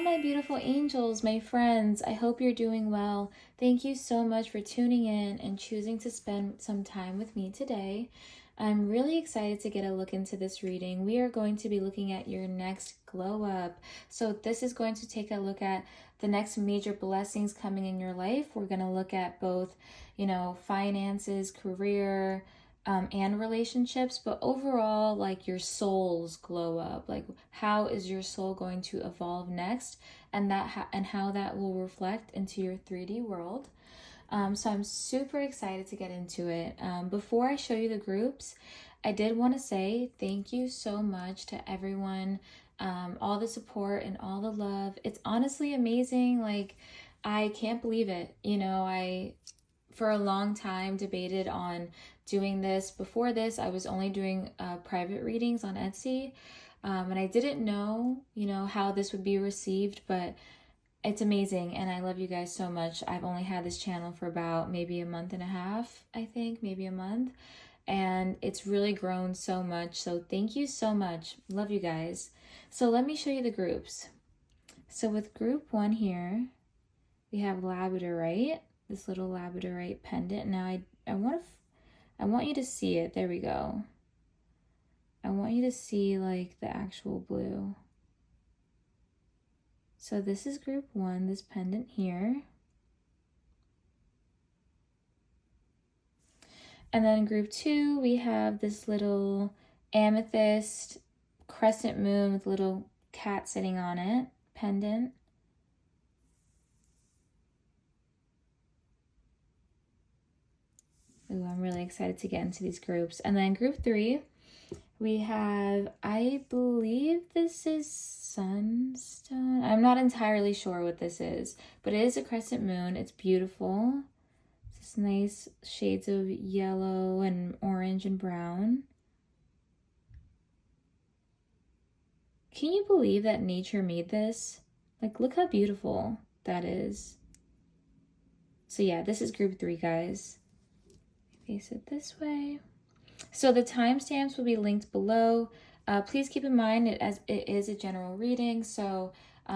my beautiful angels, my friends. I hope you're doing well. Thank you so much for tuning in and choosing to spend some time with me today. I'm really excited to get a look into this reading. We are going to be looking at your next glow up. So this is going to take a look at the next major blessings coming in your life. We're going to look at both, finances, career, and relationships, but overall, like your soul's glow up. Like, how is your soul going to evolve next, and how that will reflect into your 3D world. So I'm super excited to get into it. Before I show you the groups, I did want to say thank you so much to everyone, all the support and all the love. It's honestly amazing. Like, I can't believe it. I for a long time debated on doing this. Before this, I was only doing private readings on Etsy, and I didn't know, how this would be received, but it's amazing, and I love you guys so much. I've only had this channel for about maybe a month and a half, I think, maybe a month, and it's really grown so much, so thank you so much. Love you guys. So let me show you the groups. So with group 1 here, we have labradorite, this little labradorite pendant. Now I want you to see it. There we go. I want you to see like the actual blue. So this is group 1, this pendant here. And then group 2, we have this little amethyst crescent moon with a little cat sitting on it, pendant. Ooh, I'm really excited to get into these groups. And then group 3, we have, I believe this is sunstone. I'm not entirely sure what this is, but it is a crescent moon. It's beautiful. It's this nice shades of yellow and orange and brown. Can you believe that nature made this? Like, look how beautiful that is. So yeah, this is group 3, guys. Face it this way. So the timestamps will be linked below. Please keep in mind as it is a general reading, so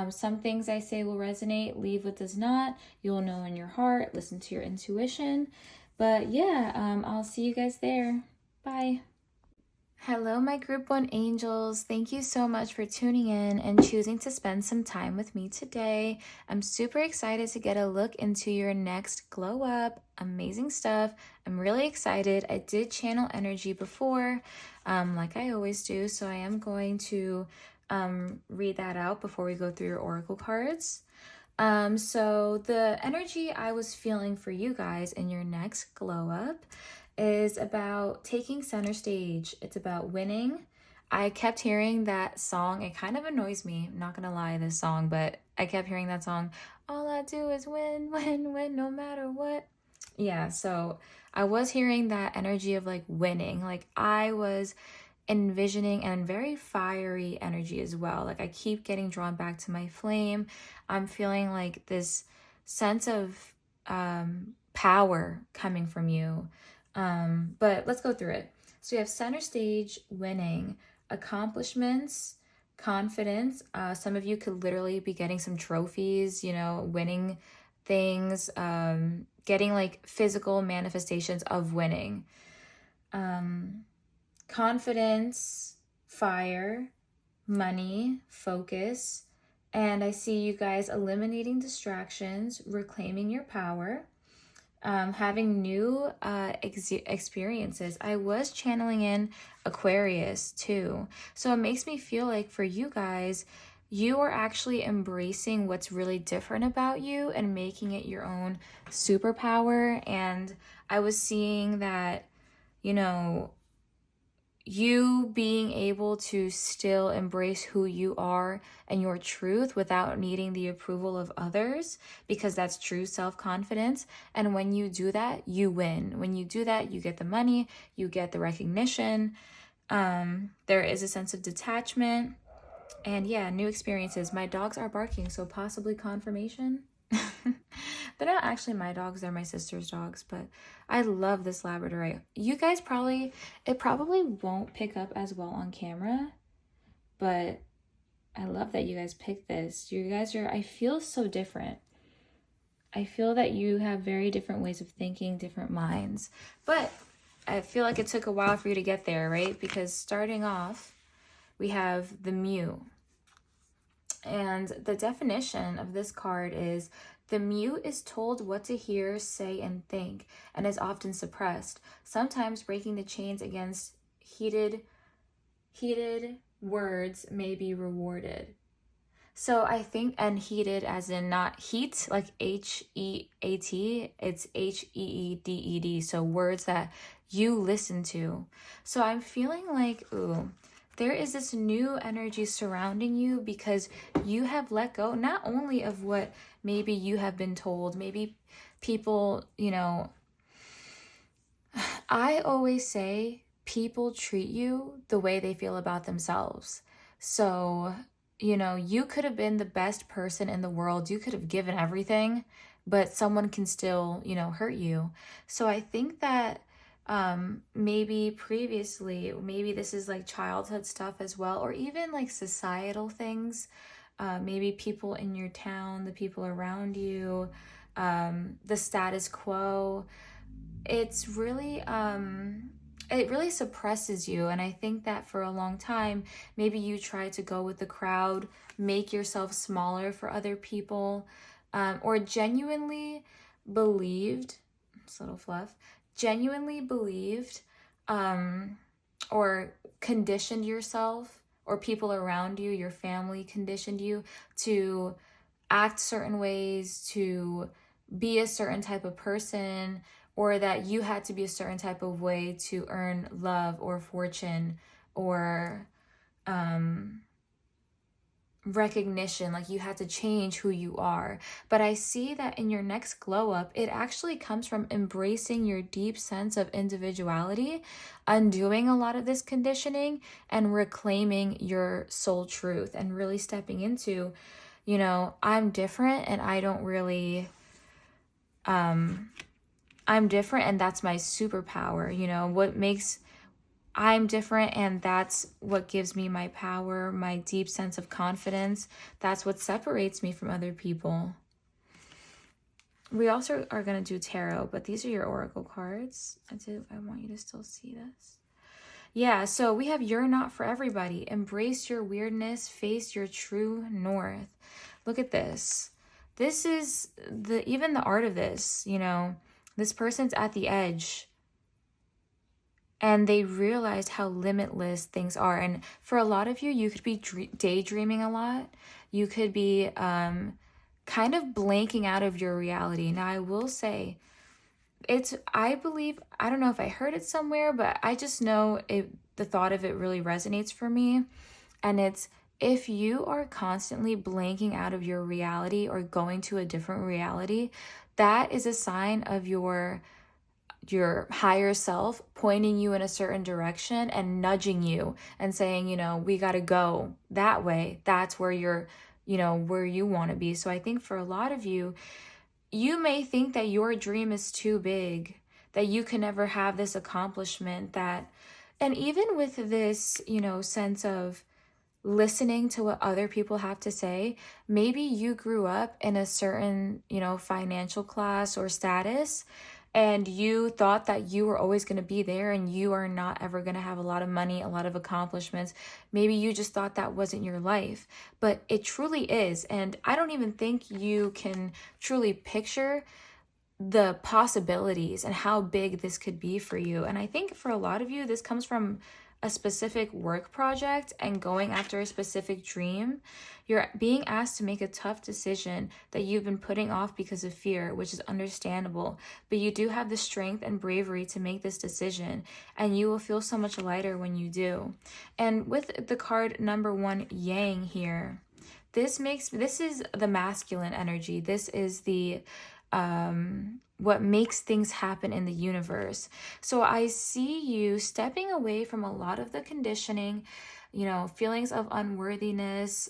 some things I say will resonate, leave what does not. You'll know in your heart, listen to your intuition. But yeah, I'll see you guys there. Bye. Hello, my group 1 angels. Thank you so much for tuning in and choosing to spend some time with me today. I'm super excited to get a look into your next glow up. Amazing stuff. I'm really excited. I did channel energy before, like I always do, so I am going to read that out before we go through your oracle cards. So the energy I was feeling for you guys in your next glow up is about taking center stage. It's about winning. I kept hearing that song. It kind of annoys me, I'm not gonna lie, this song, but I kept hearing that song. All I do is win, win, win, no matter what. Yeah, so I was hearing that energy of like winning. Like I was envisioning, and very fiery energy as well. Like I keep getting drawn back to my flame. I'm feeling like this sense of power coming from you. But let's go through it. So you have center stage, winning, accomplishments, confidence. Some of you could literally be getting some trophies, winning things, getting like physical manifestations of winning. Confidence, fire, money, focus. And I see you guys eliminating distractions, reclaiming your power. Having new experiences. I was channeling in Aquarius too. So it makes me feel like for you guys, you are actually embracing what's really different about you and making it your own superpower. And I was seeing that, you being able to still embrace who you are and your truth without needing the approval of others, because that's true self-confidence. And when you do that, you win. When you do that, you get the money, you get the recognition. There is a sense of detachment. And yeah, new experiences. My dogs are barking, so possibly confirmation. They're not actually my dogs, they're my sister's dogs, but I love this labradorite. You guys it probably won't pick up as well on camera, but I love that you guys picked this. You guys are, I feel so different. I feel that you have very different ways of thinking, different minds. But I feel like it took a while for you to get there, right? Because starting off, we have the Mu. And the definition of this card is the Mu is told what to hear, say, and think, and is often suppressed, sometimes breaking the chains against heated words may be rewarded. So I think, and heated as in not heat, like H-E-A-T, it's H-E-E-D-E-D. So words that you listen to. So I'm feeling like, ooh, there is this new energy surrounding you because you have let go not only of what maybe you have been told, maybe people, you know, I always say people treat you the way they feel about themselves. So, you know, you could have been the best person in the world. You could have given everything, but someone can still, you know, hurt you. So I think that maybe previously, maybe this is like childhood stuff as well, or even like societal things. Maybe people in your town, the people around you, the status quo. It's really it really suppresses you. And I think that for a long time, maybe you try to go with the crowd, make yourself smaller for other people, or genuinely believed, it's a little fluff, genuinely believed or conditioned yourself, or people around you, your family conditioned you to act certain ways, to be a certain type of person, or that you had to be a certain type of way to earn love or fortune or recognition, like you had to change who you are. But I see that in your next glow up, it actually comes from embracing your deep sense of individuality, undoing a lot of this conditioning, and reclaiming your soul truth, and really stepping into, you know, I'm different and I don't really I'm different and that's my superpower, you know, I'm different and that's what gives me my power, my deep sense of confidence. That's what separates me from other people. We also are going to do tarot, but these are your oracle cards. I want you to still see this. Yeah, so we have you're not for everybody. Embrace your weirdness, face your true north. Look at this. This is even the art of this, you know. This person's at the edge and they realized how limitless things are. And for a lot of you, you could be daydreaming a lot. You could be kind of blanking out of your reality. Now, I will say, I believe, I don't know if I heard it somewhere, but I just know the thought of it really resonates for me. And it's, if you are constantly blanking out of your reality or going to a different reality, that is a sign of your higher self pointing you in a certain direction and nudging you and saying, you know, we got to go that way. That's where you're, you know, where you want to be. So I think for a lot of you, you may think that your dream is too big, that you can never have this accomplishment, and even with this, you know, sense of listening to what other people have to say, maybe you grew up in a certain, you know, financial class or status, and you thought that you were always going to be there and you are not ever going to have a lot of money, a lot of accomplishments. Maybe you just thought that wasn't your life, but it truly is. And I don't even think you can truly picture the possibilities and how big this could be for you. And I think for a lot of you, this comes from a specific work project and going after a specific dream. You're being asked to make a tough decision that you've been putting off because of fear, which is understandable, but you do have the strength and bravery to make this decision, and you will feel so much lighter when you do. And with the card number 1, Yang here, this is the masculine energy. This is the what makes things happen in the universe. So I see you stepping away from a lot of the conditioning, you know, feelings of unworthiness,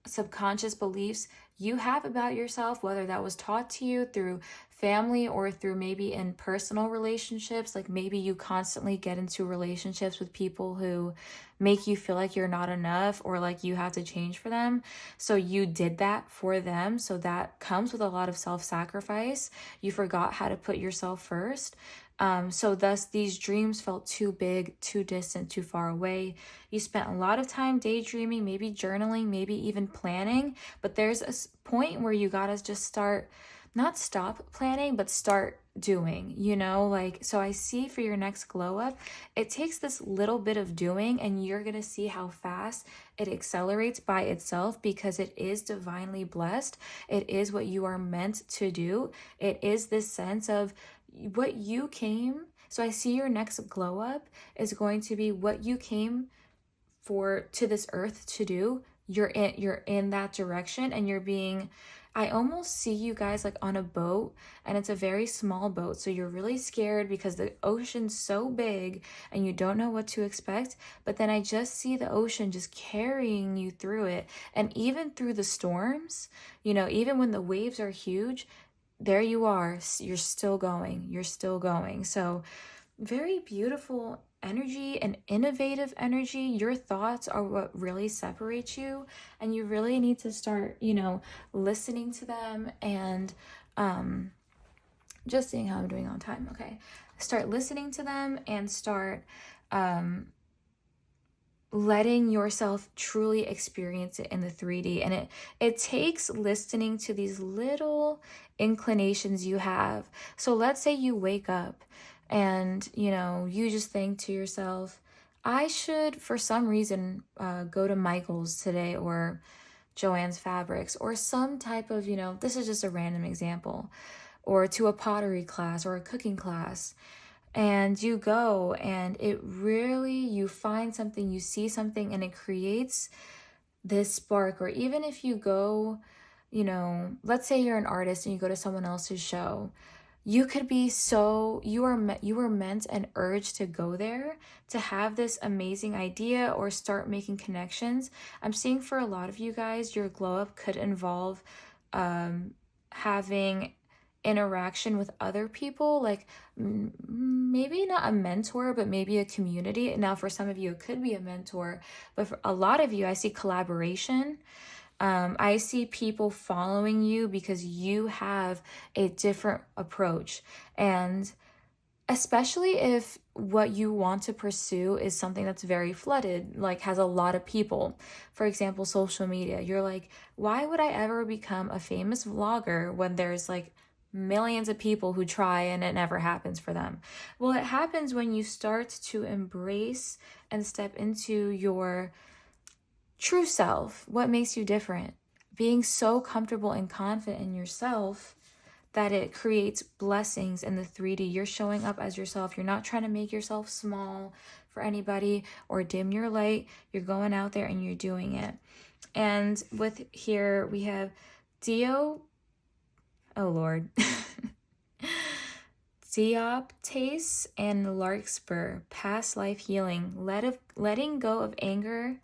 subconscious beliefs you have about yourself, whether that was taught to you through family or through maybe in personal relationships. Like maybe you constantly get into relationships with people who make you feel like you're not enough or like you have to change for them. So you did that for them. So that comes with a lot of self-sacrifice. You forgot how to put yourself first. So thus these dreams felt too big, too distant, too far away. You spent a lot of time daydreaming, maybe journaling, maybe even planning, but there's a point where you gotta just start, not stop planning, but start doing, you know, like, so I see for your next glow up, it takes this little bit of doing and you're gonna see how fast it accelerates by itself because it is divinely blessed. It is what you are meant to do. It is this sense of what you came. So I see your next glow up is going to be what you came for to this earth to do. You're in that direction and you're being, I almost see you guys like on a boat and it's a very small boat. So you're really scared because the ocean's so big and you don't know what to expect. But then I just see the ocean just carrying you through it. And even through the storms, you know, even when the waves are huge, there you are, you're still going. So very beautiful energy and innovative energy. Your thoughts are what really separates you, and you really need to start, you know, listening to them and just seeing how I'm doing on time. Okay, start listening to them and start letting yourself truly experience it in the 3D. And it takes listening to these little inclinations you have. So let's say you wake up and, you know, you just think to yourself, I should, for some reason, go to Michael's today or Joann's Fabrics or some type of, you know, this is just a random example, or to a pottery class or a cooking class. And you go and it really, you find something, you see something, and it creates this spark. Or even if you go, you know, let's say you're an artist and you go to someone else's show, you could be so, you were meant and urged to go there to have this amazing idea or start making connections. I'm seeing for a lot of you guys, your glow up could involve having interaction with other people, like maybe not a mentor, but maybe a community. Now, for some of you, it could be a mentor, but for a lot of you, I see collaboration. I see people following you because you have a different approach. And especially if what you want to pursue is something that's very flooded, like has a lot of people. For example, social media. You're like, why would I ever become a famous vlogger when there's like millions of people who try and it never happens for them? Well, it happens when you start to embrace and step into your true self. What makes you different? Being so comfortable and confident in yourself that it creates blessings in the 3D. You're showing up as yourself. You're not trying to make yourself small for anybody or dim your light. You're going out there and you're doing it. And with here we have Dio, oh Lord, Dioptase and Larkspur, past life healing, letting go of anger,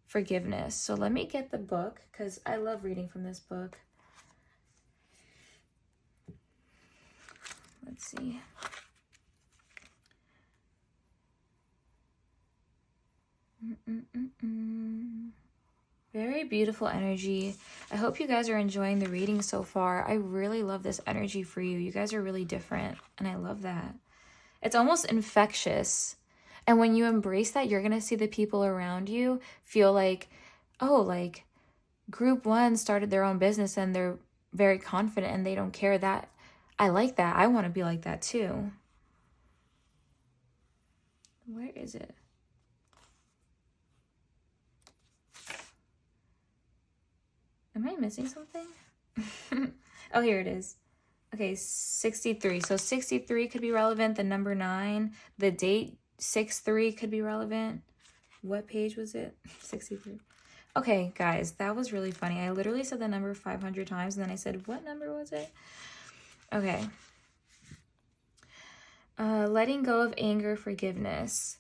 forgiveness. So let me get the book because I love reading from this book. Let's see. Very beautiful energy. I hope you guys are enjoying the reading so far. I really love this energy for you. You guys are really different, and I love that. It's almost infectious. And when you embrace that, you're going to see the people around you feel like, oh, like group one started their own business and they're very confident and they don't care. That I like that. I want to be like that too. Where is it? Am I missing something? Oh, here it is. Okay, 63. So 63 could be relevant. The number 9, the date 6-3 could be relevant. What page was it? 63. Okay, guys, that was really funny. I literally said the number 500 times and then I said, what number was it? Okay. Letting go of anger, forgiveness.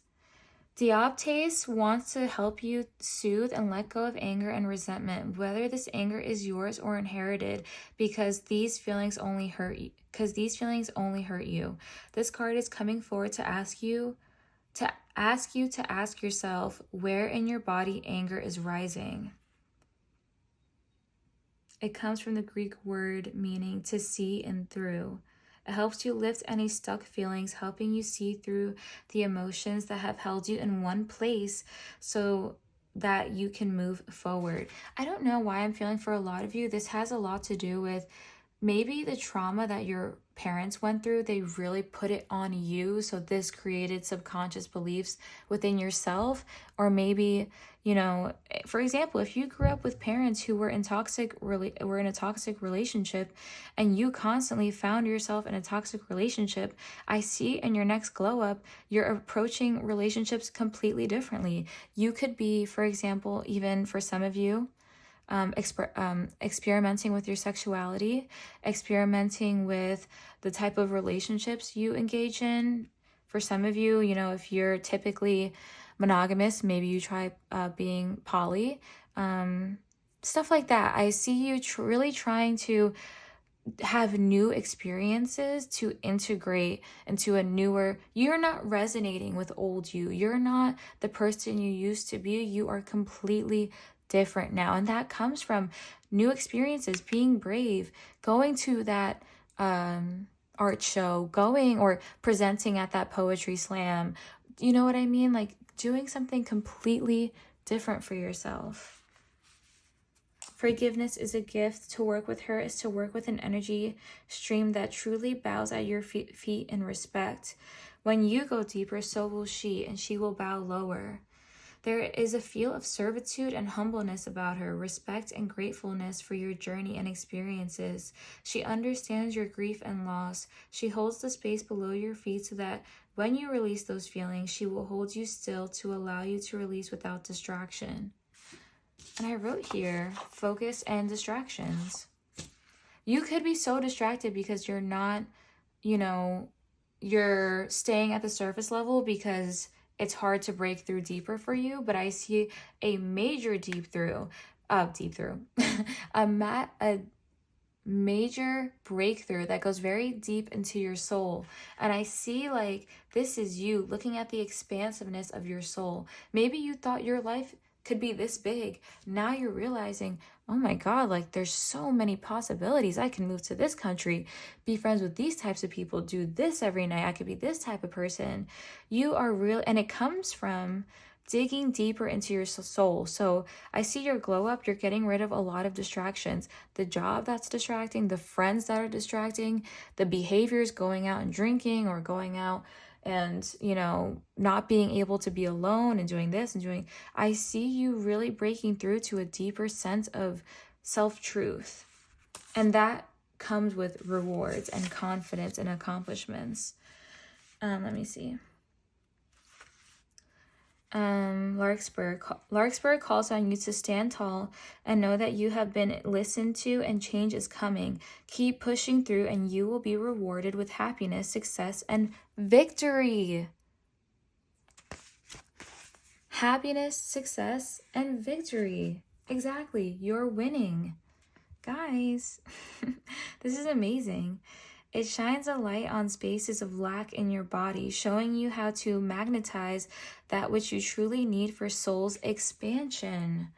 Dioptase wants to help you soothe and let go of anger and resentment, whether this anger is yours or inherited, because these feelings only hurt you. This card is coming forward to ask you to ask yourself where in your body anger is rising. It comes from the Greek word meaning to see in through. It helps you lift any stuck feelings, helping you see through the emotions that have held you in one place so that you can move forward. I don't know why I'm feeling for a lot of you, this has a lot to do with maybe the trauma that your parents went through, they really put it on you. So this created subconscious beliefs within yourself. Or maybe, you know, for example, if you grew up with parents who were in a toxic relationship and you constantly found yourself in a toxic relationship, I see in your next glow up, you're approaching relationships completely differently. You could be, for example, even for some of you, experimenting with your sexuality, experimenting with the type of relationships you engage in. For some of you, you know, if you're typically monogamous, maybe you try being poly, stuff like that. I see you really trying to have new experiences to integrate into a newer, you're not resonating with old you. You're not the person you used to be. You are completely different now. And that comes from new experiences, being brave, going to that art show, going or presenting at that poetry slam. You know what I mean? Like doing something completely different for yourself. Forgiveness is a gift. To work with her is to work with an energy stream that truly bows at your feet in respect. When you go deeper, so will she, and she will bow lower. There is a feel of servitude and humbleness about her, respect and gratefulness for your journey and experiences. She understands your grief and loss. She holds the space below your feet so that when you release those feelings, she will hold you still to allow you to release without distraction. And I wrote here, focus and distractions. You could be so distracted because you're not, you know, you're staying at the surface level because it's hard to break through deeper for you. But I see a major a major breakthrough that goes very deep into your soul. And I see like this is you looking at the expansiveness of your soul. Maybe you thought your life could be this big. Now you're realizing, oh my God, like there's so many possibilities. I can move to this country, be friends with these types of people, do this every night. I could be this type of person. You are real. And it comes from digging deeper into your soul. So I see your glow up. You're getting rid of a lot of distractions. The job that's distracting, the friends that are distracting, the behaviors, going out and drinking or going out and, you know, not being able to be alone and doing this and doing, I see you really breaking through to a deeper sense of self-truth. And that comes with rewards and confidence and accomplishments. Let me see. Larkspur calls on you to stand tall and know that you have been listened to and change is coming. Keep pushing through and you will be rewarded with happiness, success, and victory. Happiness, success, and victory. Exactly. You're winning. Guys, this is amazing. It shines a light on spaces of lack in your body, showing you how to magnetize that which you truly need for soul's expansion.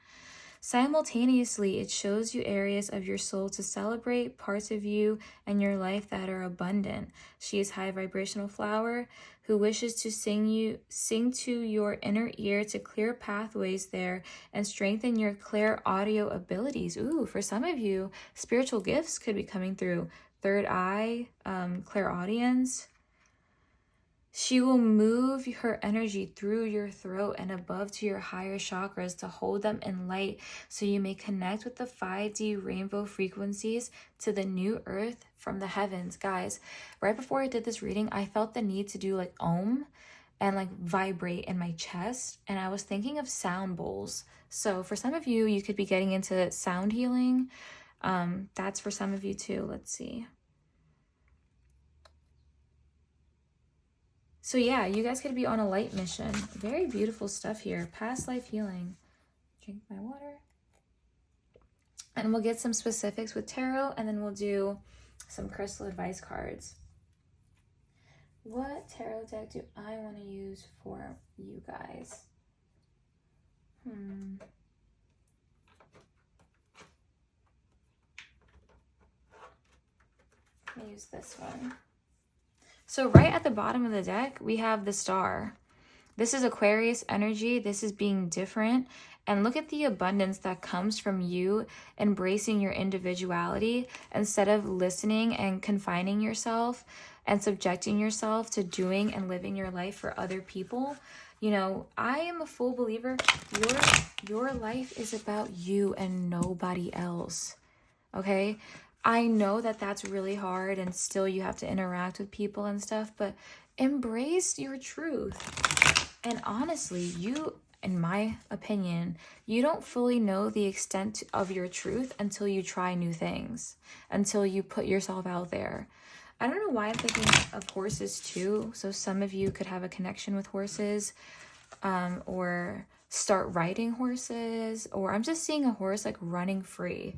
Simultaneously, it shows you areas of your soul to celebrate, parts of you and your life that are abundant. She is high vibrational flower who wishes to sing to your inner ear to clear pathways there and strengthen your clair audio abilities. Ooh, for some of you, spiritual gifts could be coming through. Third eye, clairaudience. She will move her energy through your throat and above to your higher chakras to hold them in light so you may connect with the 5D rainbow frequencies to the new earth from the heavens. Guys, right before I did this reading, I felt the need to do like Om and like vibrate in my chest. And I was thinking of sound bowls. So for some of you, you could be getting into sound healing. That's for some of you too. Let's see. So yeah, you guys could be on a light mission. Very beautiful stuff here. Past life healing. Drink my water. And we'll get some specifics with tarot, and then we'll do some crystal advice cards. What tarot deck do I want to use for you guys? I'll use this one. So right at the bottom of the deck, we have the Star. This is Aquarius energy. This is being different. And look at the abundance that comes from you embracing your individuality instead of listening and confining yourself and subjecting yourself to doing and living your life for other people. You know, I am a full believer. Your life is about you and nobody else. Okay? I know that that's really hard and still you have to interact with people and stuff, but embrace your truth. And honestly, you, in my opinion, you don't fully know the extent of your truth until you try new things, until you put yourself out there. I don't know why I'm thinking of horses too. So some of you could have a connection with horses, or start riding horses, or I'm just seeing a horse like running free.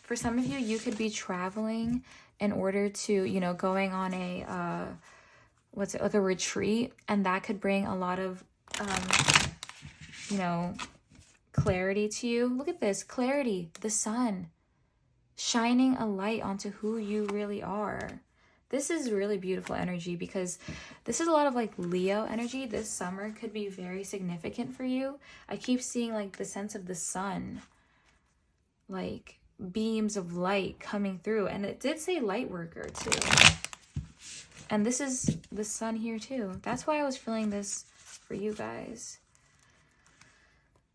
For some of you, you could be traveling in order to, you know, going on a, like a retreat, and that could bring a lot of, you know, clarity to you. Look at this, clarity, the sun, shining a light onto who you really are. This is really beautiful energy because this is a lot of like Leo energy. This summer could be very significant for you. I keep seeing like the sense of the sun, like beams of light coming through, and it did say light worker too, and this is the sun here too. That's why I was feeling this for you guys.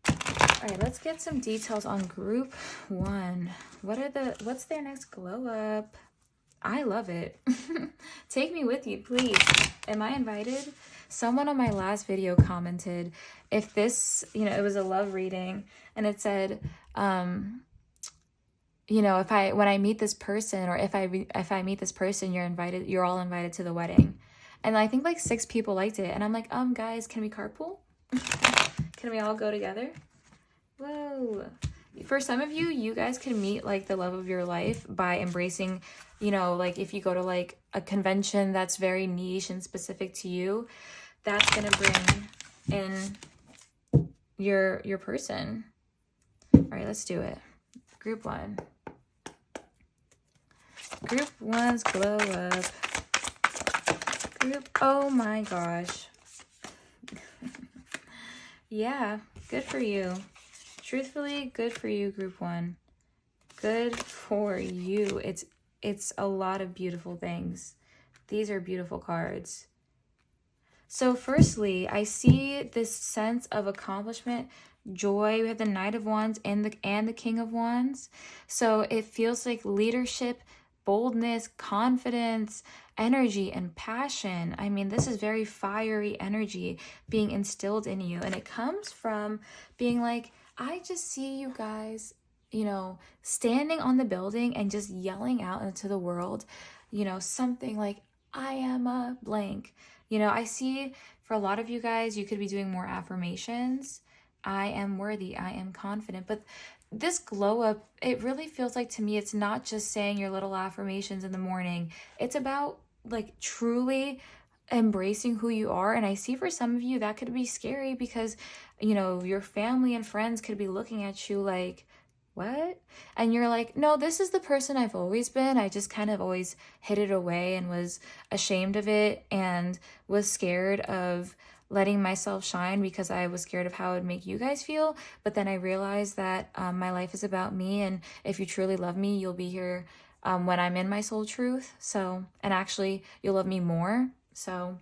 All right, let's get some details on group 1. What's their next glow up? I love it. Take me with you, please. Am I invited? Someone on my last video commented if this, you know, it was a love reading, and it said, you know, when I meet this person, or if I meet this person, you're all invited to the wedding. And I think like 6 people liked it. And I'm like, guys, can we carpool? Can we all go together? Whoa. For some of you, you guys can meet like the love of your life by embracing, you know, like if you go to like a convention that's very niche and specific to you, that's going to bring in your person. All right, let's do it. Group 1. Group 1's glow up. Oh my gosh. Yeah, good for you. Truthfully, good for you, group 1. Good for you. It's a lot of beautiful things. These are beautiful cards. So firstly, I see this sense of accomplishment, joy. We have the Knight of Wands and the King of Wands. So it feels like leadership, boldness, confidence, energy, and passion. I mean, this is very fiery energy being instilled in you. And it comes from being like, I just see you guys, you know, standing on the building and just yelling out into the world, you know, something like, I am a blank. You know, I see for a lot of you guys, you could be doing more affirmations. I am worthy. I am confident. But this glow up, it really feels like to me, it's not just saying your little affirmations in the morning. It's about like truly embracing who you are. And I see for some of you that could be scary because, you know, your family and friends could be looking at you like, what? And you're like, no, this is the person I've always been. I just kind of always hid it away and was ashamed of it and was scared of letting myself shine because I was scared of how it would make you guys feel. But then I realized that my life is about me, and if you truly love me, you'll be here when I'm in my soul truth. So, and actually you'll love me more. So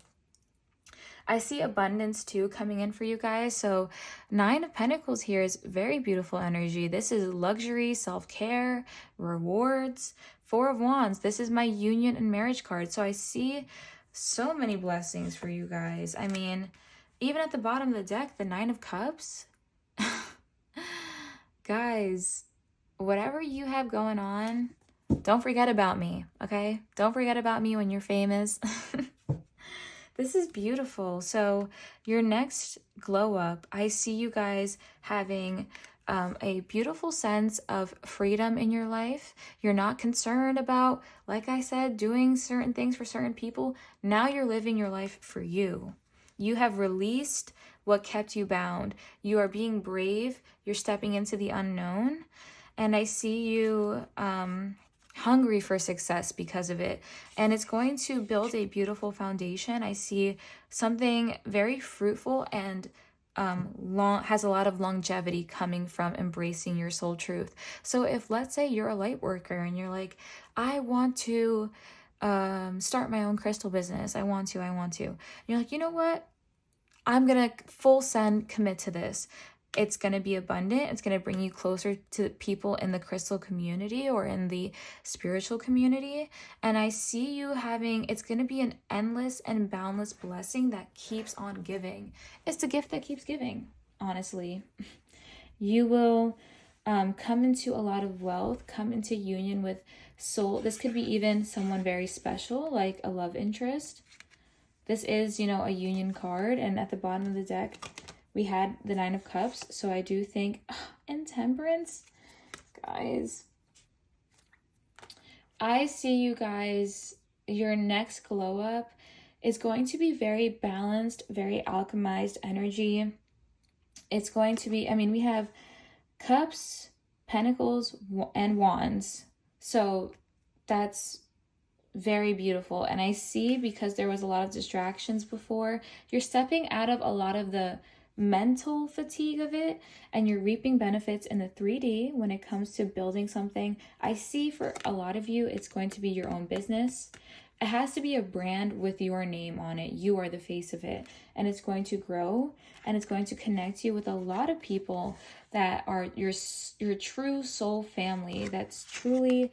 I see abundance too coming in for you guys. So 9 of Pentacles here is very beautiful energy. This is luxury, self-care, rewards. 4 of Wands, this is my union and marriage card. So I see so many blessings for you guys. I mean, even at the bottom of the deck, the 9 of Cups. Guys, whatever you have going on, don't forget about me, okay? Don't forget about me when you're famous. This is beautiful. So your next glow up, I see you guys having a beautiful sense of freedom in your life. You're not concerned about, like I said, doing certain things for certain people. Now you're living your life for you. You have released what kept you bound. You are being brave. You're stepping into the unknown. And I see you hungry for success because of it. And it's going to build a beautiful foundation. I see something very fruitful and has a lot of longevity coming from embracing your soul truth. So if, let's say, you're a light worker and you're like, I want to start my own crystal business. I want to. And you're like, you know what? I'm going to full send commit to this. It's going to be abundant. It's going to bring you closer to people in the crystal community or in the spiritual community. And I see you having, it's going to be an endless and boundless blessing that keeps on giving. It's the gift that keeps giving, honestly. You will come into a lot of wealth, come into union with soul. This could be even someone very special, like a love interest. This is, a union card. And at the bottom of the deck, we had the 9 of Cups. So I do think, and Temperance, guys, I see you guys, your next glow up is going to be very balanced, very alchemized energy. It's going to be, we have Cups, Pentacles, and Wands. So that's very beautiful. And I see, because there was a lot of distractions before, you're stepping out of a lot of the mental fatigue of it, and you're reaping benefits in the 3D when it comes to building something. I see for a lot of you, it's going to be your own business. It has to be a brand with your name on it. You are the face of it, and it's going to grow, and it's going to connect you with a lot of people that are your true soul family, that's truly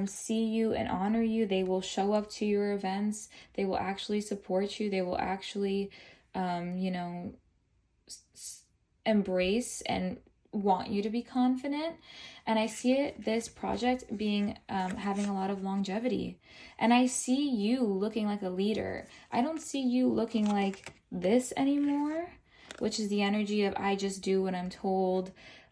see you and honor you. They will show up to your events. They will actually support you. They will actually, embrace and want you to be confident. And I see this project being having a lot of longevity. And I see you looking like a leader. I don't see you looking like this anymore, which is the energy of I just do what I'm told.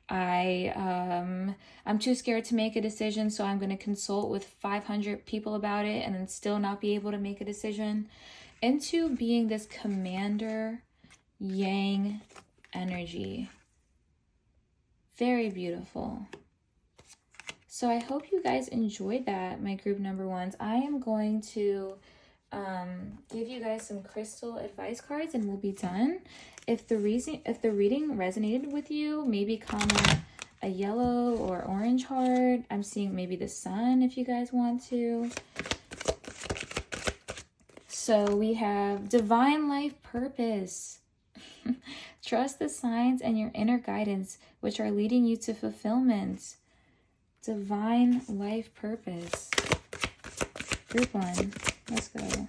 I'm too scared to make a decision, so I'm going to consult with 500 people about it and then still not be able to make a decision. Into being this commander yang energy. Very beautiful. So I hope you guys enjoyed that, my group number ones. I am going to give you guys some crystal advice cards and we'll be done. If the reading resonated with you, maybe comment a yellow or orange heart. I'm seeing maybe the sun if you guys want to. So we have divine life purpose. Trust the signs and your inner guidance, which are leading you to fulfillment. Divine life purpose. Group 1. Let's go.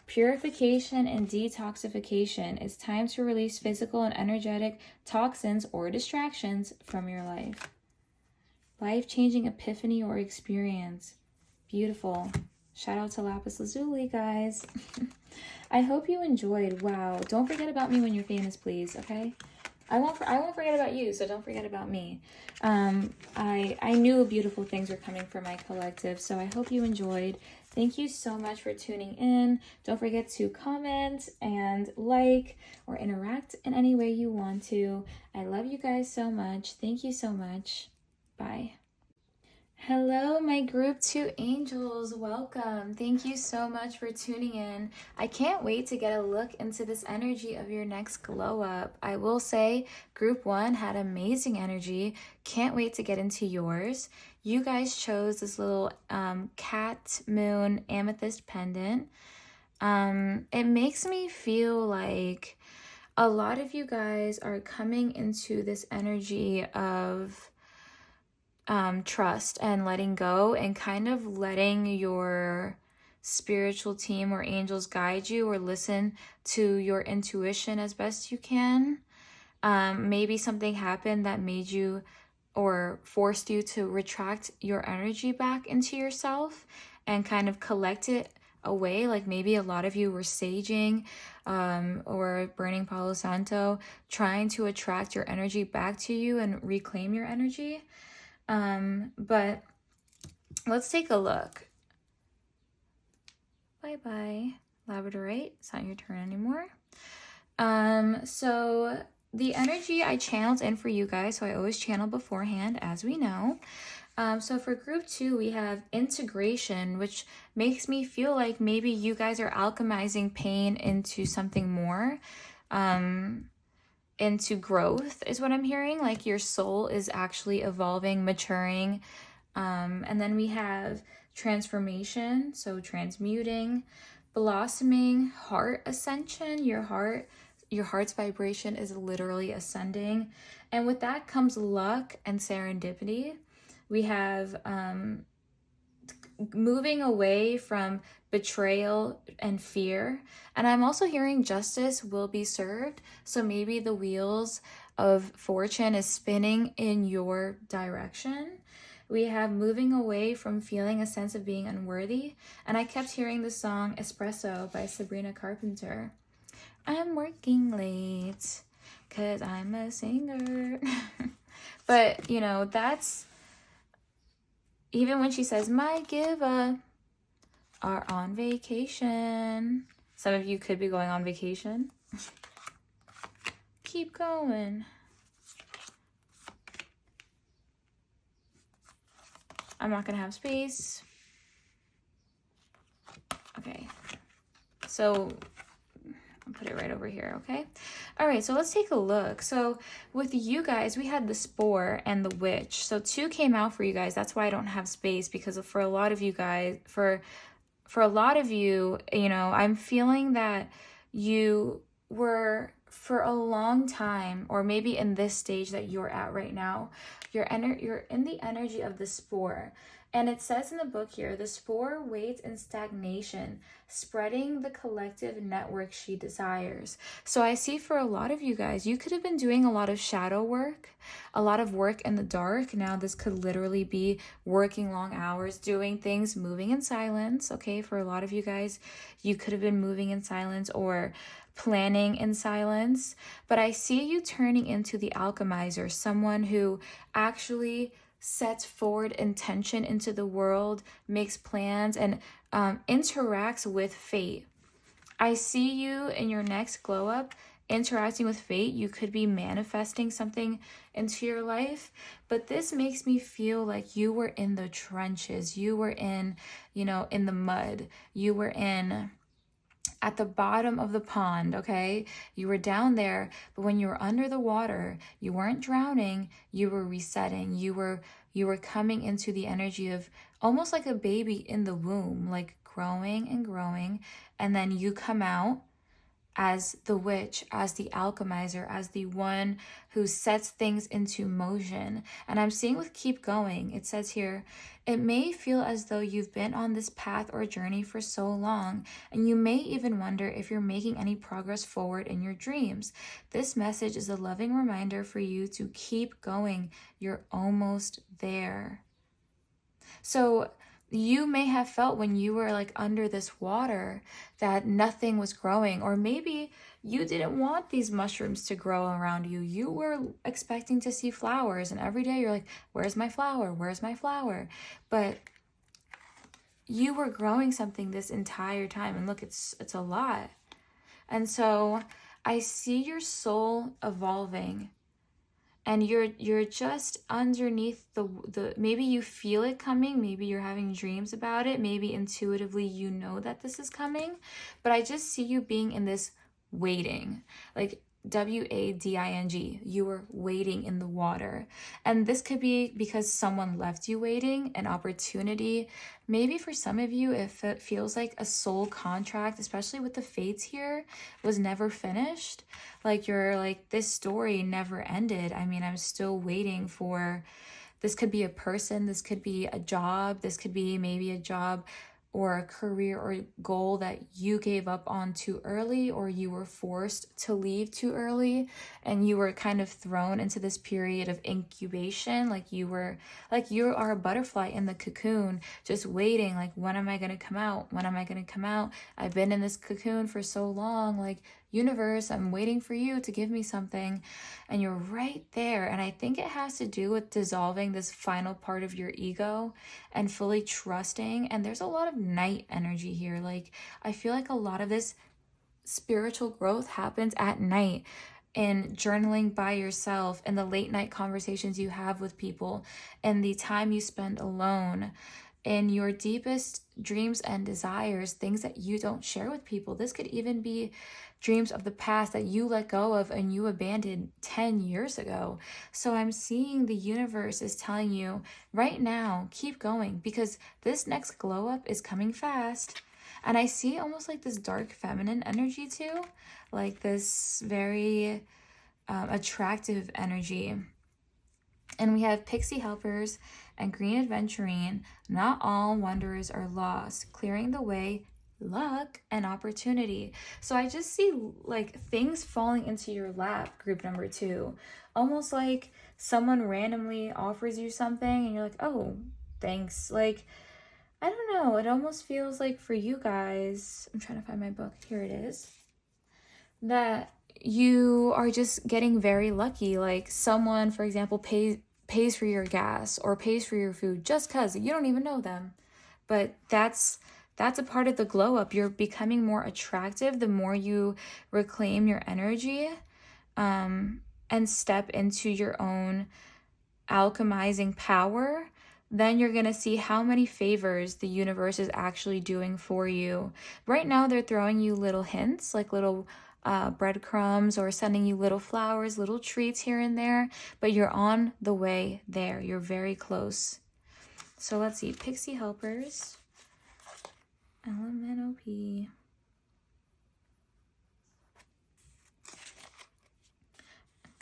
Purification and detoxification. It's time to release physical and energetic toxins or distractions from your life. Life-changing epiphany or experience. Beautiful. Shout out to Lapis Lazuli, guys. I hope you enjoyed. Wow. Don't forget about me when you're famous, please, okay? I won't forget about you, so don't forget about me. I knew beautiful things were coming for my collective, so I hope you enjoyed. Thank you so much for tuning in. Don't forget to comment and like or interact in any way you want to. I love you guys so much. Thank you so much. Bye. Hello, my group 2 angels. Welcome. Thank you so much for tuning in. I can't wait to get a look into this energy of your next glow up. I will say group 1 had amazing energy. Can't wait to get into yours. You guys chose this little cat moon amethyst pendant. It makes me feel like a lot of you guys are coming into this energy of trust and letting go and kind of letting your spiritual team or angels guide you or listen to your intuition as best you can. Maybe something happened that made you or forced you to retract your energy back into yourself and kind of collect it away. Like maybe a lot of you were saging or burning Palo Santo, trying to attract your energy back to you and reclaim your energy. But let's take a look. Bye-bye, Labradorite. It's not your turn anymore. So the energy I channeled in for you guys, so I always channel beforehand, as we know. So for group 2, we have integration, which makes me feel like maybe you guys are alchemizing pain into something more, into growth is what I'm hearing. Like your soul is actually evolving, maturing. And then we have transformation, so transmuting, blossoming, heart ascension. Your heart's vibration is literally ascending. And with that comes luck and serendipity. We have moving away from betrayal and fear. And I'm also hearing justice will be served. So maybe the wheels of fortune is spinning in your direction. We have moving away from feeling a sense of being unworthy. And I kept hearing the song Espresso by Sabrina Carpenter. I'm working late because I'm a singer. But, you know, that's... Even when she says, my giver are on vacation. Some of you could be going on vacation. Keep going. I'm not going to have space. Okay. So I'll put it right over here, okay? All right, so let's take a look. So with you guys, we had the spore and the witch. So 2 came out for you guys. That's why I don't have space, because for a lot of you guys, for a lot of you, you know, I'm feeling that you were for a long time, or maybe in this stage that you're at right now, you're in the energy of the spore. And it says in the book here, the spore waits in stagnation, spreading the collective network she desires. So I see for a lot of you guys, you could have been doing a lot of shadow work, a lot of work in the dark. Now this could literally be working long hours, doing things, moving in silence. Okay, for a lot of you guys, you could have been moving in silence or planning in silence. But I see you turning into the alchemizer, someone who actually sets forward intention into the world, makes plans, and interacts with fate. I see you in your next glow up interacting with fate. You could be manifesting something into your life, but this makes me feel like you were in the trenches. You were in, you know, in the mud. You were in at the bottom of the pond, okay? You were down there, but when you were under the water, you weren't drowning, you were resetting. You were coming into the energy of almost like a baby in the womb, like growing and growing, and then you come out as the witch, as the alchemizer, as the one who sets things into motion. And I'm seeing with keep going, it says here, it may feel as though you've been on this path or journey for so long, and you may even wonder if you're making any progress forward in your dreams. This message is a loving reminder for you to keep going. You're almost there. So you may have felt when you were like under this water that nothing was growing, or maybe you didn't want these mushrooms to grow around you. You were expecting to see flowers, and every day you're like, where's my flower? Where's my flower? But you were growing something this entire time, and look, it's a lot. And so I see your soul evolving. And you're just underneath the maybe you feel it coming, maybe you're having dreams about it, maybe intuitively you know that this is coming, but I just see you being in this waiting, like W-A-D-I-N-G. You were waiting in the water. And this could be because someone left you waiting, an opportunity. Maybe for some of you, if it feels like a soul contract, especially with the fates here, was never finished. Like you're like, this story never ended. I mean, I'm still waiting for, this could be a person, this could be a job, this could be maybe a job or a career or goal that you gave up on too early, or you were forced to leave too early, and you were kind of thrown into this period of incubation. Like you are a butterfly in the cocoon, just waiting, like, when am I going to come out? When am I going to come out? I've been in this cocoon for so long, like, universe, I'm waiting for you to give me something. And you're right there. And I think it has to do with dissolving this final part of your ego and fully trusting. And there's a lot of night energy here. Like, I feel like a lot of this spiritual growth happens at night, in journaling by yourself, and the late night conversations you have with people, and the time you spend alone, in your deepest dreams and desires, things that you don't share with people. This could even be dreams of the past that you let go of and you abandoned 10 years ago. So I'm seeing the universe is telling you right now, keep going, because this next glow up is coming fast. And I see almost like this dark feminine energy too, like this very attractive energy. And we have pixie helpers and green adventurine. Not all wanderers are lost, clearing the way, luck, and opportunity. So I just see like things falling into your lap, group number 2. Almost like someone randomly offers you something and you're like, oh, thanks. Like, I don't know. It almost feels like for you guys, I'm trying to find my book. Here it is. That you are just getting very lucky. Like someone, for example, pays for your gas or pays for your food just because you don't even know them. But that's a part of the glow up. You're becoming more attractive the more you reclaim your energy and step into your own alchemizing power. Then you're going to see how many favors the universe is actually doing for you. Right now, they're throwing you little hints, like little breadcrumbs, or sending you little flowers, little treats here and there, but you're on the way there. You're very close. So let's see, pixie helpers, LMNOP.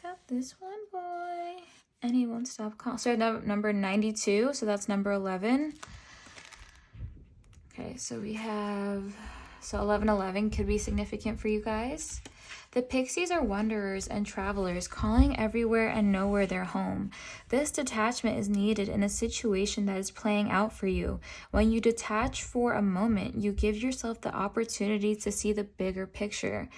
Got this one, boy. And he won't stop calling. So number 92, so that's number 11. Okay, so we have, so 1111 could be significant for you guys. The pixies are wanderers and travelers, calling everywhere and nowhere their home. This detachment is needed in a situation that is playing out for you. When you detach for a moment, you give yourself the opportunity to see the bigger picture.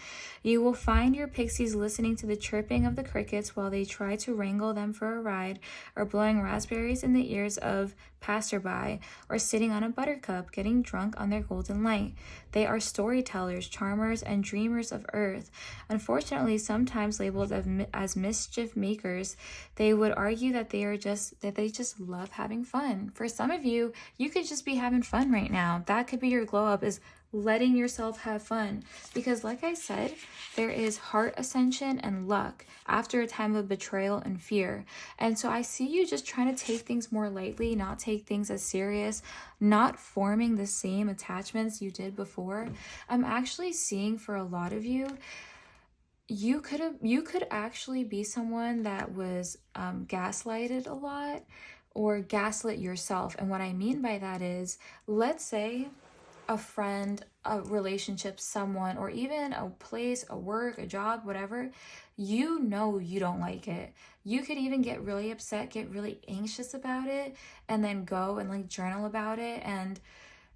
You will find your pixies listening to the chirping of the crickets while they try to wrangle them for a ride, or blowing raspberries in the ears of passerby, or sitting on a buttercup getting drunk on their golden light. They are storytellers, charmers, and dreamers of earth. Unfortunately, sometimes labeled as mischief makers, they would argue that they just love having fun. For some of you, you could just be having fun right now. That could be your glow up, is letting yourself have fun. Because like I said, there is heart ascension and luck after a time of betrayal and fear. And so I see you just trying to take things more lightly, not take things as serious, not forming the same attachments you did before. I'm actually seeing for a lot of you, you could actually be someone that was gaslighted a lot, or gaslit yourself. And what I mean by that is, let's say a friend, a relationship, someone, or even a place, a work, a job, whatever, you know you don't like it. You could even get really upset, get really anxious about it, and then go and like journal about it. And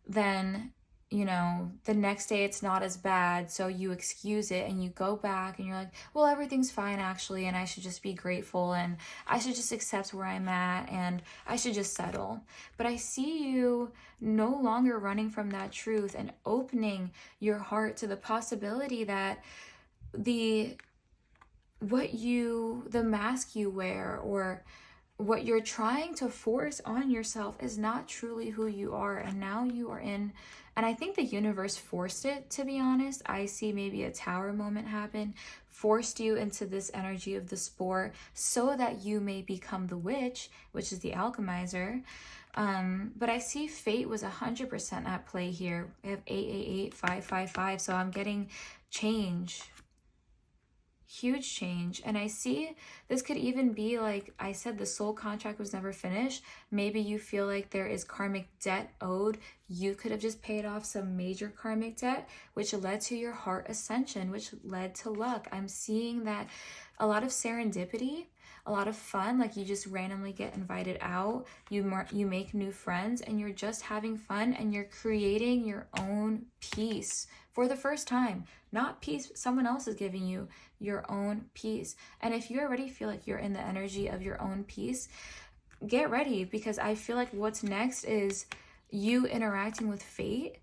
then, you know, the next day it's not as bad, so you excuse it and you go back and you're like, well, everything's fine actually, and I should just be grateful, and I should just accept where I'm at, and I should just settle. But I see you no longer running from that truth and opening your heart to the possibility that the mask you wear, or what you're trying to force on yourself, is not truly who you are. And now you are in, and I think the universe forced it, to be honest. I see maybe a tower moment happen, forced you into this energy of the spore so that you may become the witch, which is the alchemizer. But I see fate was 100% at play here. We have 888, 555, so I'm getting change huge change. And I see this could even be, like I said, the soul contract was never finished. Maybe you feel like there is karmic debt owed. You could have just paid off some major karmic debt, which led to your heart ascension, which led to luck. I'm seeing that a lot of serendipity, a lot of fun, like you just randomly get invited out, you make new friends, and you're just having fun, and you're creating your own peace for the first time. Not peace someone else is giving you, your own peace. And if you already feel like you're in the energy of your own peace, get ready, because I feel like what's next is you interacting with fate.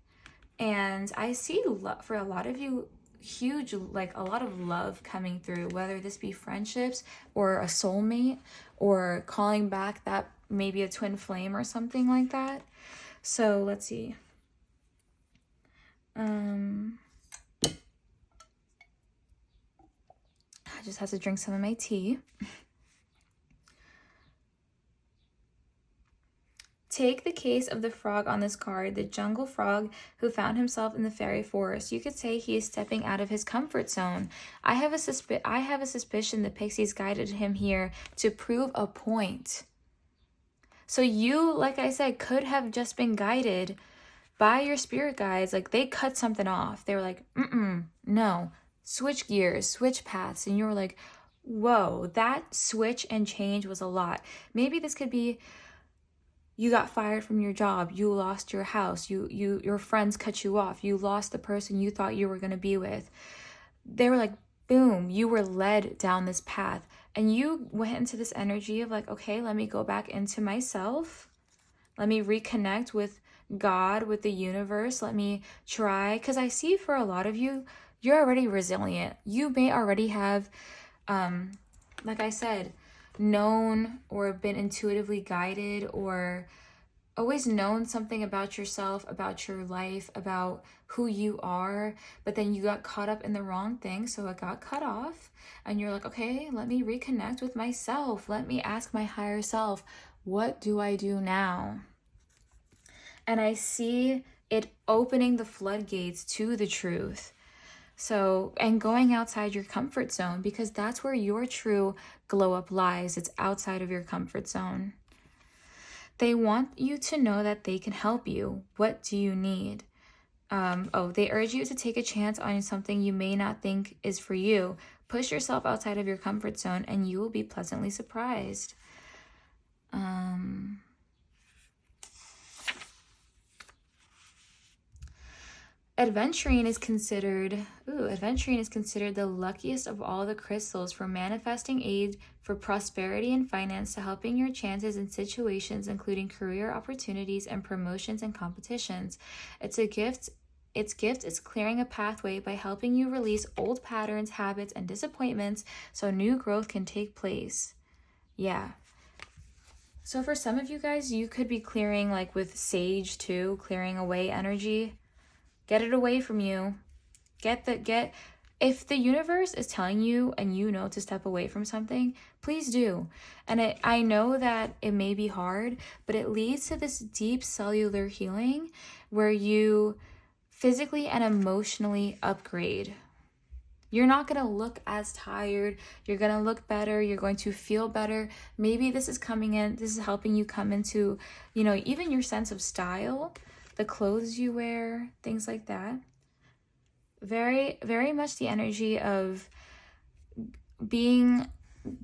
And I see for a lot of you, huge, like a lot of love coming through, whether this be friendships or a soulmate or calling back that maybe a twin flame or something like that. So let's see. I just have to drink some of my tea. Take the case of the frog on this card, the jungle frog who found himself in the fairy forest. You could say he is stepping out of his comfort zone. I have a suspicion the pixies guided him here to prove a point. So you, like I said, could have just been guided by your spirit guides. Like they cut something off. They were like, no, switch gears, switch paths. And you were like, whoa, that switch and change was a lot. Maybe this could be, you got fired from your job, you lost your house, your friends cut you off, you lost the person you thought you were going to be with. They were like, boom, you were led down this path, and you went into this energy of like, okay, let me go back into myself. Let me reconnect with God, with the universe. Let me try, because I see for a lot of you, you're already resilient. You may already have, like I said, known or been intuitively guided or always known something about yourself, about your life, about who you are, but then you got caught up in the wrong thing, so it got cut off, and you're like, okay, let me reconnect with myself. Let me ask my higher self, what do I do now? And I see it opening the floodgates to the truth. So, and going outside your comfort zone, because that's where your true glow up lies. It's outside of your comfort zone. They want you to know that they can help you. What do you need? They urge you to take a chance on something you may not think is for you. Push yourself outside of your comfort zone and you will be pleasantly surprised. Adventuring is considered the luckiest of all the crystals, from manifesting aid for prosperity and finance to helping your chances in situations including career opportunities and promotions and competitions. Its gift is clearing a pathway by helping you release old patterns, habits, and disappointments so new growth can take place. Yeah. So for some of you guys, you could be clearing, like with sage too, clearing away energy. Get it away from you. If the universe is telling you and you know to step away from something, please do. And I know that it may be hard, but it leads to this deep cellular healing where you physically and emotionally upgrade. You're not going to look as tired. You're going to look better. You're going to feel better. Maybe this is helping you come into, even your sense of style, the clothes you wear, things like that. Very, very much the energy of being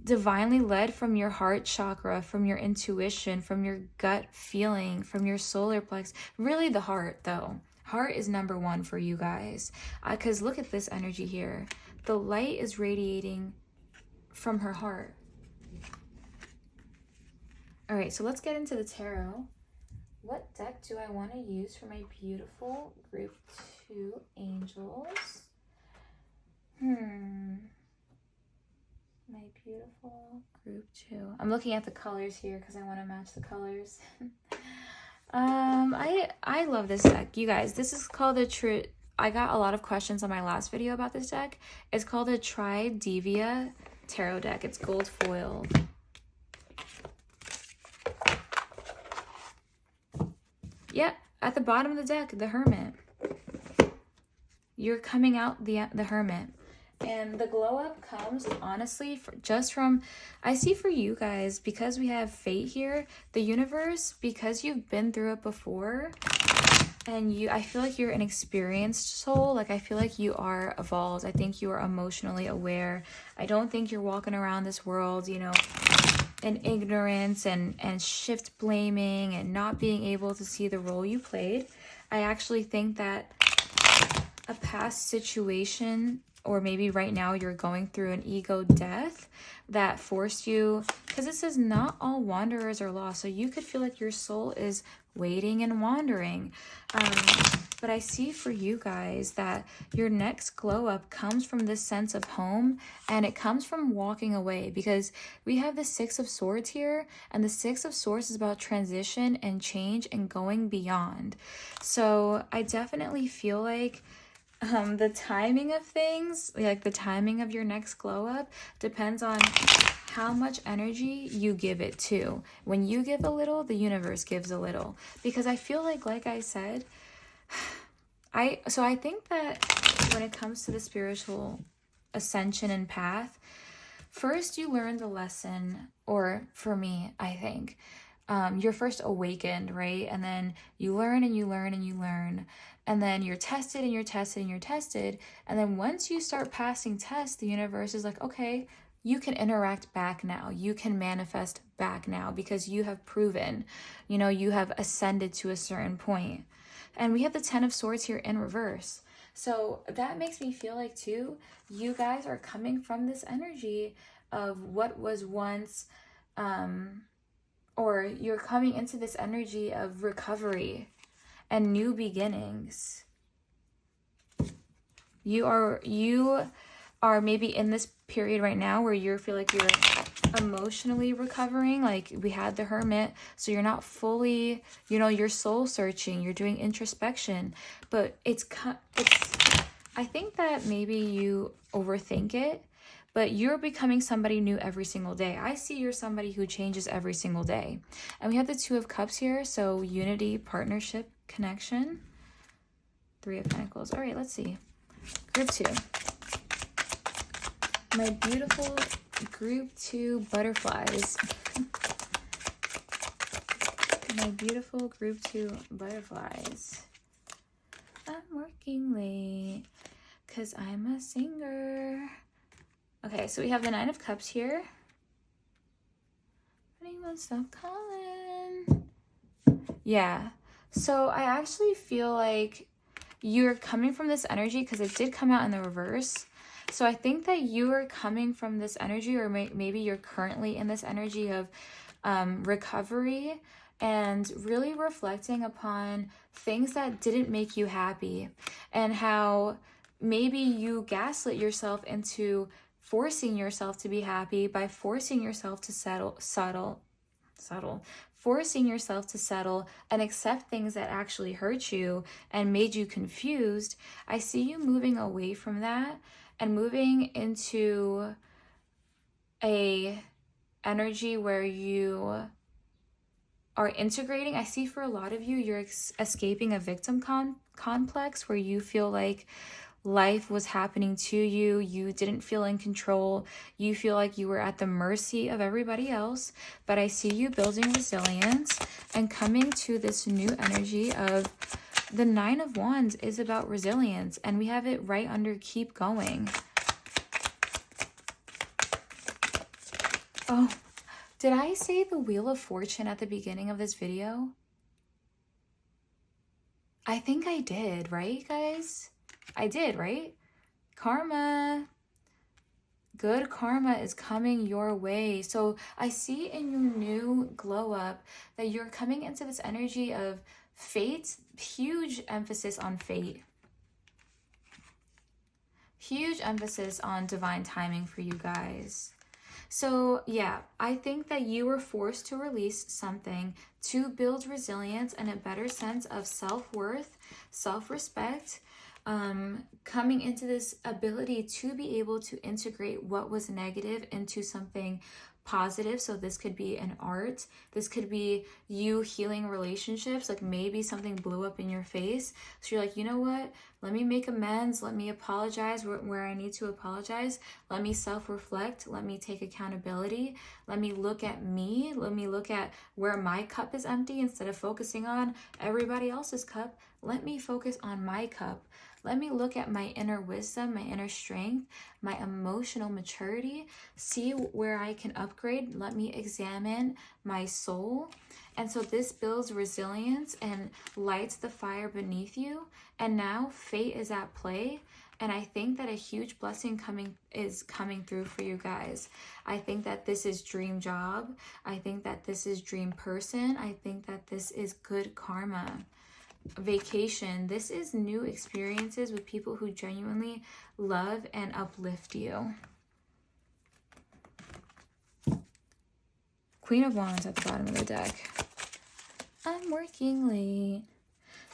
divinely led from your heart chakra, from your intuition, from your gut feeling, from your solar plex. Really the heart, though. Heart is number one for you guys. Because look at this energy here. The light is radiating from her heart. All right, so let's get into the tarot. What deck do I want to use for my beautiful group 2 angels? My beautiful group 2. I'm looking at the colors here because I want to match the colors. I love this deck. You guys, this is called I got a lot of questions on my last video about this deck. It's called a Tridevia Tarot deck. It's gold foiled. Yeah, at the bottom of the deck, the Hermit. You're coming out the Hermit. And the glow up comes honestly just from, I see for you guys, because we have fate here, the universe, because you've been through it before, and I feel like you're an experienced soul. Like, I feel like you are evolved. I think you are emotionally aware. I don't think you're walking around this world, you know, in ignorance and shift blaming and not being able to see the role you played. I actually think that a past situation, or maybe right now you're going through an ego death that forced you, because it says not all wanderers are lost. So you could feel like your soul is waiting and wandering. But I see for you guys that your next glow up comes from this sense of home, and it comes from walking away, because we have the Six of Swords here, and the Six of Swords is about transition and change and going beyond. So I definitely feel like the timing of things, like the timing of your next glow up, depends on how much energy you give it to. When you give a little, the universe gives a little. Because I feel like I said, I think that when it comes to the spiritual ascension and path, first you learn the lesson, or for me, I think, you're first awakened, right? And then you learn and you learn and you learn. And then you're tested and you're tested and you're tested. And then once you start passing tests, the universe is like, okay, you can interact back now. You can manifest back now, because you have proven, you know, you have ascended to a certain point. And we have the Ten of Swords here in reverse. So that makes me feel like, too, you guys are coming from this energy of what was once, or you're coming into this energy of recovery and new beginnings. You are maybe in this period right now where you feel like you're emotionally recovering. Like we had the Hermit, so you're not fully, you know, you're soul searching, you're doing introspection, but it's I think that maybe you overthink it, but you're becoming somebody new every single day. I see you're somebody who changes every single day. And we have the Two of Cups here, so unity, partnership, connection. Three of Pentacles. All right, let's see. Group 2. My beautiful Group 2 butterflies. My beautiful Group 2 butterflies. I'm working late because I'm a singer. Okay, so we have the Nine of Cups here. Anyone stop calling? Yeah, so I actually feel like you're coming from this energy, because it did come out in the reverse. So I think that you are coming from this energy, or maybe you're currently in this energy of recovery and really reflecting upon things that didn't make you happy, and how maybe you gaslit yourself into forcing yourself to be happy by forcing yourself to forcing yourself to settle and accept things that actually hurt you and made you confused. I see you moving away from that and moving into a energy where you are integrating. I see for a lot of you, you're escaping a victim complex where you feel like life was happening to you. You didn't feel in control. You feel like you were at the mercy of everybody else. But I see you building resilience and coming to this new energy of the Nine of Wands is about resilience. And we have it right under keep going. Oh, did I say the Wheel of Fortune at the beginning of this video? I think I did, right, guys? I did, right? Karma. Good karma is coming your way. So I see in your new glow up that you're coming into this energy of fate. Huge emphasis on fate. Huge emphasis on divine timing for you guys. So yeah, I think that you were forced to release something to build resilience and a better sense of self-worth, self-respect, coming into this ability to be able to integrate what was negative into something positive. So this could be an art. This could be you healing relationships. Like maybe something blew up in your face. So you're like, you know what? Let me make amends. Let me apologize where I need to apologize. Let me self-reflect. Let me take accountability. Let me look at me. Let me look at where my cup is empty instead of focusing on everybody else's cup. Let me focus on my cup. Let me look at my inner wisdom, my inner strength, my emotional maturity, see where I can upgrade. Let me examine my soul. And so this builds resilience and lights the fire beneath you. And now fate is at play. And I think that a huge blessing is coming through for you guys. I think that this is dream job. I think that this is dream person. I think that this is good karma. Vacation. This is new experiences with people who genuinely love and uplift you. Queen of Wands at the bottom of the deck. I'm working late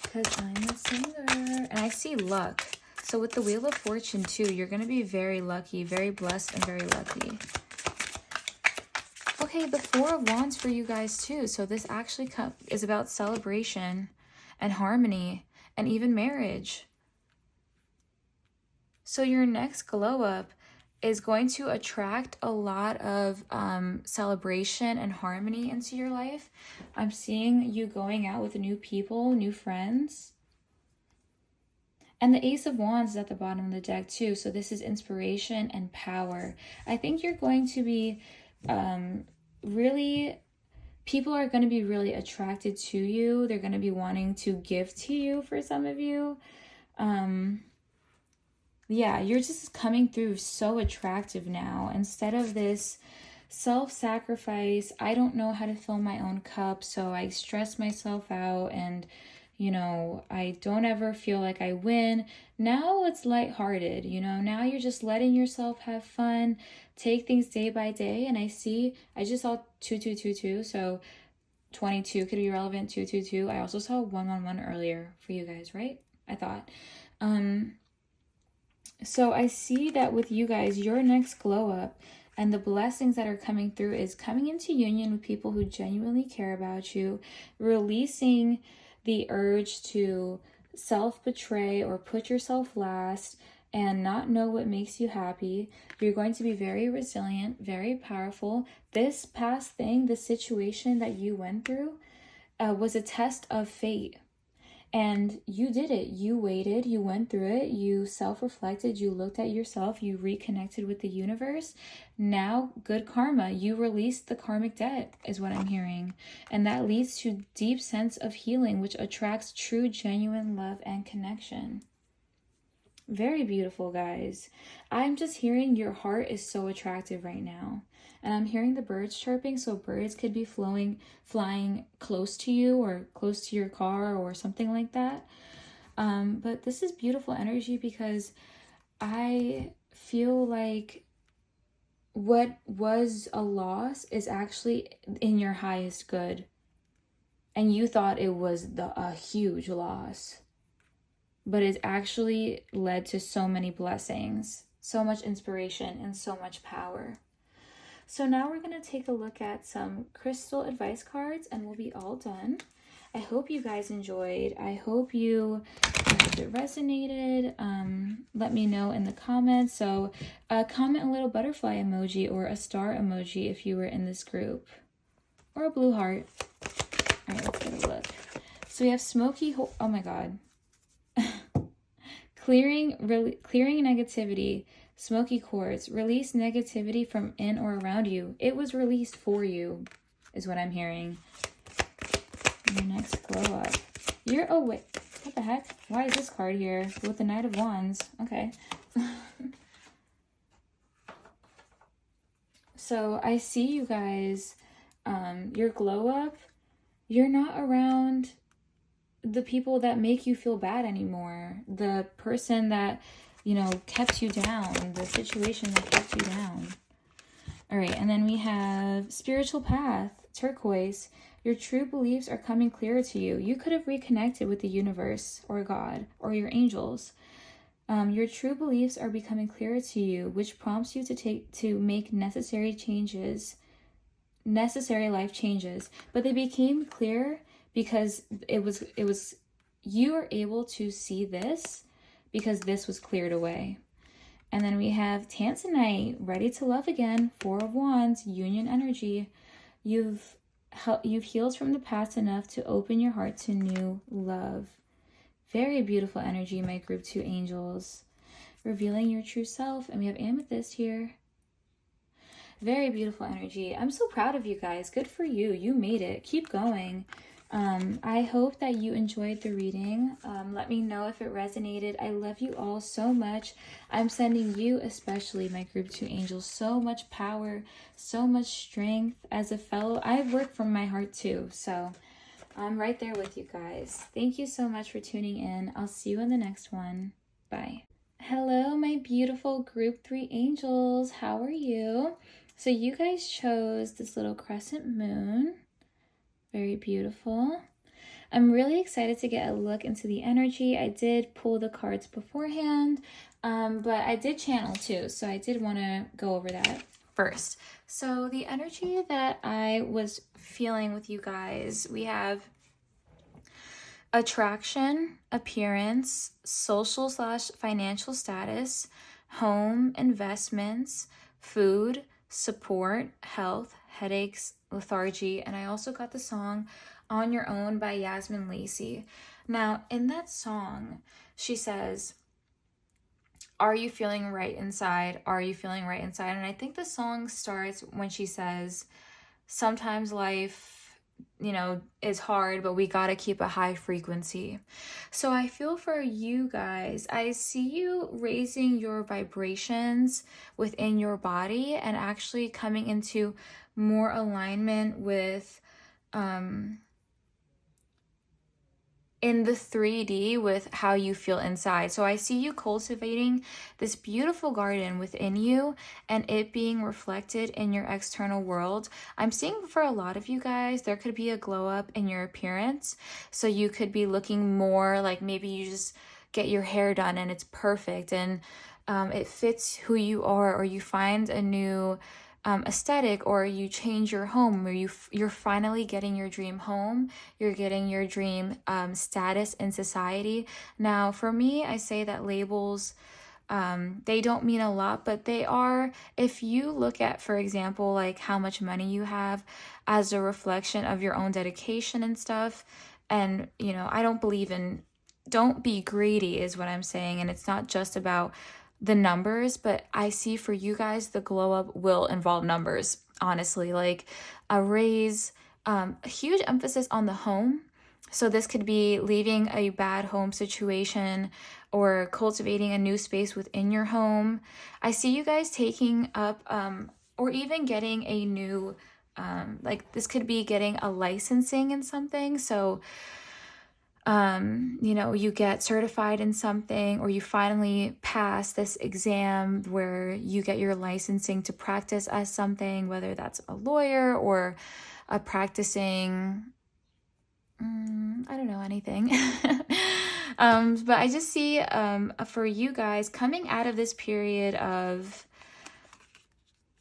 because I'm a singer. And I see luck. So with the Wheel of Fortune too, you're going to be very lucky, very blessed, and very lucky. Okay, the Four of Wands for you guys too. So this actually is about celebration and harmony, and even marriage. So your next glow up is going to attract a lot of celebration and harmony into your life. I'm seeing you going out with new people, new friends. And the Ace of Wands is at the bottom of the deck too. So this is inspiration and power. I think you're going to be people are going to be really attracted to you. They're going to be wanting to give to you for some of you. Yeah, you're just coming through so attractive now. Instead of this self-sacrifice, I don't know how to fill my own cup, so I stress myself out and, you know, I don't ever feel like I win. Now it's lighthearted, you know, now you're just letting yourself have fun, take things day by day. And I just saw 2222, so 22 could be relevant, 222. I also saw 111 earlier for you guys, right? I thought. So I see that with you guys, your next glow up and the blessings that are coming through is coming into union with people who genuinely care about you, releasing the urge to self-betray or put yourself last and not know what makes you happy. You're going to be very resilient, very powerful. This past thing, the situation that you went through was a test of fate. And you did it. You waited, you went through it, you self-reflected, you looked at yourself, you reconnected with the universe. Now, good karma. You released the karmic debt is what I'm hearing. And that leads to deep sense of healing, which attracts true, genuine love and connection. Very beautiful, guys. I'm just hearing your heart is so attractive right now. And I'm hearing the birds chirping, so birds could be flying close to you or close to your car or something like that. But this is beautiful energy because I feel like what was a loss is actually in your highest good. And you thought it was a huge loss. But it's actually led to so many blessings, so much inspiration, and so much power. So now we're going to take a look at some crystal advice cards and we'll be all done. I hope you guys enjoyed. I hope it resonated. Let me know in the comments. So comment a little butterfly emoji or a star emoji if you were in this group. Or a blue heart. All right, let's get a look. So we have smoky, oh my God. Clearing negativity. Smoky quartz. Release negativity from in or around you. It was released for you, is what I'm hearing. Your next glow up. You're awake. What the heck? Why is this card here with the Knight of Wands? Okay. So I see you guys. Your glow up. You're not around the people that make you feel bad anymore. The person that, you know, kept you down. The situation that kept you down. All right, and then we have spiritual path, turquoise. Your true beliefs are coming clearer to you. You could have reconnected with the universe or God or your angels. Your true beliefs are becoming clearer to you, which prompts you to make necessary changes necessary life changes, but they became clear because it was you were able to see this because this was cleared away. And then we have Tanzanite, ready to love again, 4 of Wands, union energy. You've healed from the past enough to open your heart to new love. Very beautiful energy, my group 2 angels. Revealing your true self. And we have Amethyst here. Very beautiful energy. I'm so proud of you guys. Good for you. You made it. Keep going. I hope that you enjoyed the reading. Let me know if it resonated. I love you all so much. I'm sending you, especially my group 2 angels, so much power, so much strength. As a fellow, I work from my heart too. So I'm right there with you guys. Thank you so much for tuning in. I'll see you in the next one. Bye. Hello, my beautiful group 3 angels. How are you? So you guys chose this little crescent moon. Very beautiful. I'm really excited to get a look into the energy. I did pull the cards beforehand, but I did channel too. So I did want to go over that first. So the energy that I was feeling with you guys, we have attraction, appearance, social / financial status, home, investments, food, support, health, headaches, lethargy, and I also got the song On Your Own by Yasmin Lacey. Now, in that song, she says, are you feeling right inside? Are you feeling right inside? And I think the song starts when she says, sometimes life, is hard, but we gotta keep a high frequency. So I feel for you guys, I see you raising your vibrations within your body and actually coming into more alignment with in the 3D with how you feel inside. So I see you cultivating this beautiful garden within you and it being reflected in your external world. I'm seeing for a lot of you guys, there could be a glow up in your appearance. So you could be looking more like maybe you just get your hair done and it's perfect and it fits who you are, or you find a new aesthetic, or you change your home where you're finally getting your dream home, you're getting your dream status in society. Now for me, I say that labels, they don't mean a lot, but they are. If you look at, for example, like how much money you have as a reflection of your own dedication and stuff, and I don't believe in, don't be greedy is what I'm saying, and it's not just about the numbers, but I see for you guys the glow up will involve numbers, honestly, like a raise, a huge emphasis on the home. So this could be leaving a bad home situation or cultivating a new space within your home. I see you guys taking up or even getting a new like this could be getting a licensing in something. So you get certified in something, or you finally pass this exam where you get your licensing to practice as something, whether that's a lawyer or a practicing, I don't know, anything. But I just see for you guys coming out of this period of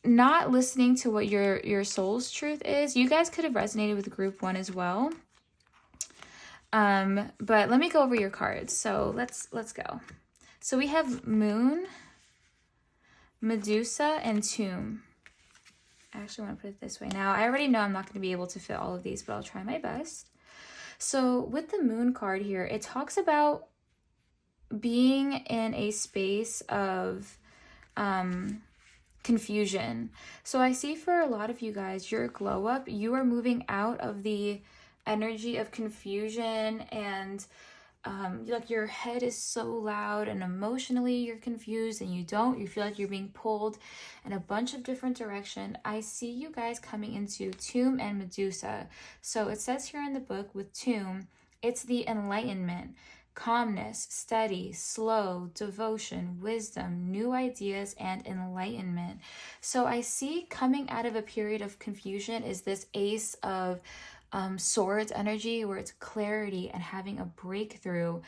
not listening to what your soul's truth is. You guys could have resonated with group 1 as well. But let me go over your cards. So let's go. So we have Moon, Medusa, and Tomb. I actually want to put it this way. Now, I already know I'm not going to be able to fit all of these, but I'll try my best. So with the Moon card here, it talks about being in a space of confusion. So I see for a lot of you guys, your glow up, you are moving out of the energy of confusion and like your head is so loud and emotionally you're confused and you feel like you're being pulled in a bunch of different directions. I see you guys coming into Tomb and Medusa. So it says here in the book with Tomb, it's the enlightenment, calmness, steady, slow, devotion, wisdom, new ideas, and enlightenment. So I see coming out of a period of confusion is this Ace of Swords energy, where it's clarity and having a breakthrough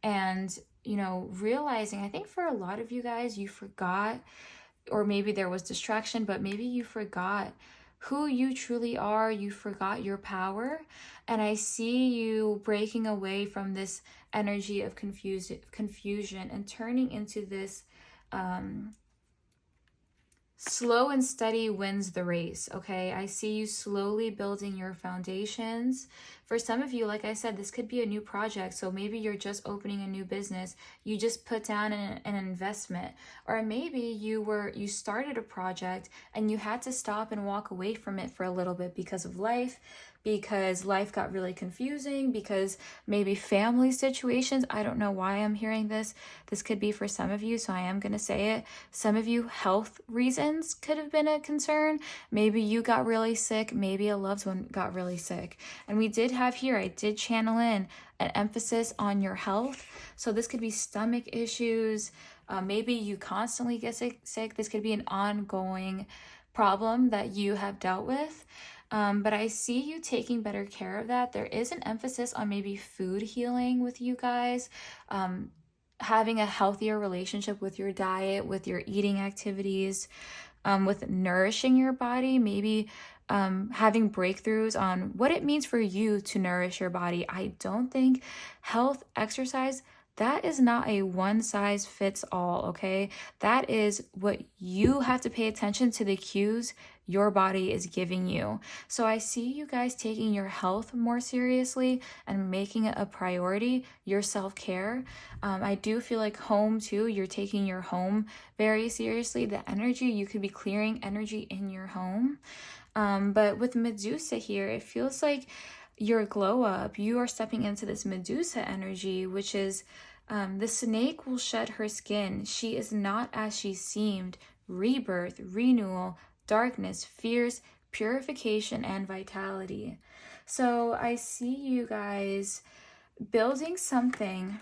and realizing, I think for a lot of you guys, you forgot, or maybe there was distraction, but maybe you forgot who you truly are. You forgot your power. And I see you breaking away from this energy of confusion and turning into this slow and steady wins the race, okay? I see you slowly building your foundations. For some of you, like I said, this could be a new project. So maybe you're just opening a new business. You just put down an investment. Or maybe you started a project and you had to stop and walk away from it for a little bit because of life, because life got really confusing, because maybe family situations. I don't know why I'm hearing this. This could be for some of you, so I am going to say it. Some of you, health reasons could have been a concern. Maybe you got really sick. Maybe a loved one got really sick. And we did have here, I did channel in an emphasis on your health. So this could be stomach issues. Maybe you constantly get sick. This could be an ongoing problem that you have dealt with. But I see you taking better care of that. There is an emphasis on maybe food healing with you guys, having a healthier relationship with your diet, with your eating activities, with nourishing your body, maybe having breakthroughs on what it means for you to nourish your body. I don't think health, exercise, that is not a one size fits all, okay? That is what you have to pay attention to, the cues your body is giving you. So I see you guys taking your health more seriously and making it a priority, your self-care. I do feel like home too, you're taking your home very seriously. The energy, you could be clearing energy in your home. But with Medusa here, it feels like your glow up, you are stepping into this Medusa energy, which is the snake will shed her skin. She is not as she seemed. Rebirth, renewal, darkness, fears, purification, and vitality. So I see you guys building something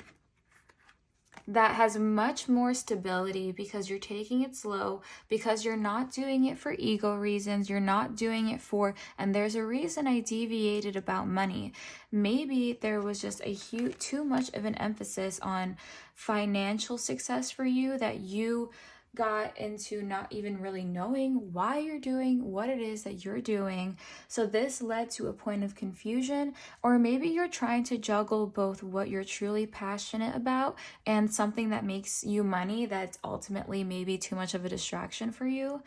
that has much more stability because you're taking it slow, because you're not doing it for ego reasons, you're not doing it for, and there's a reason I deviated about money. Maybe there was just too much of an emphasis on financial success for you that you got into not even really knowing why you're doing what it is that you're doing. So this led to a point of confusion, or maybe you're trying to juggle both what you're truly passionate about and something that makes you money that's ultimately maybe too much of a distraction for you.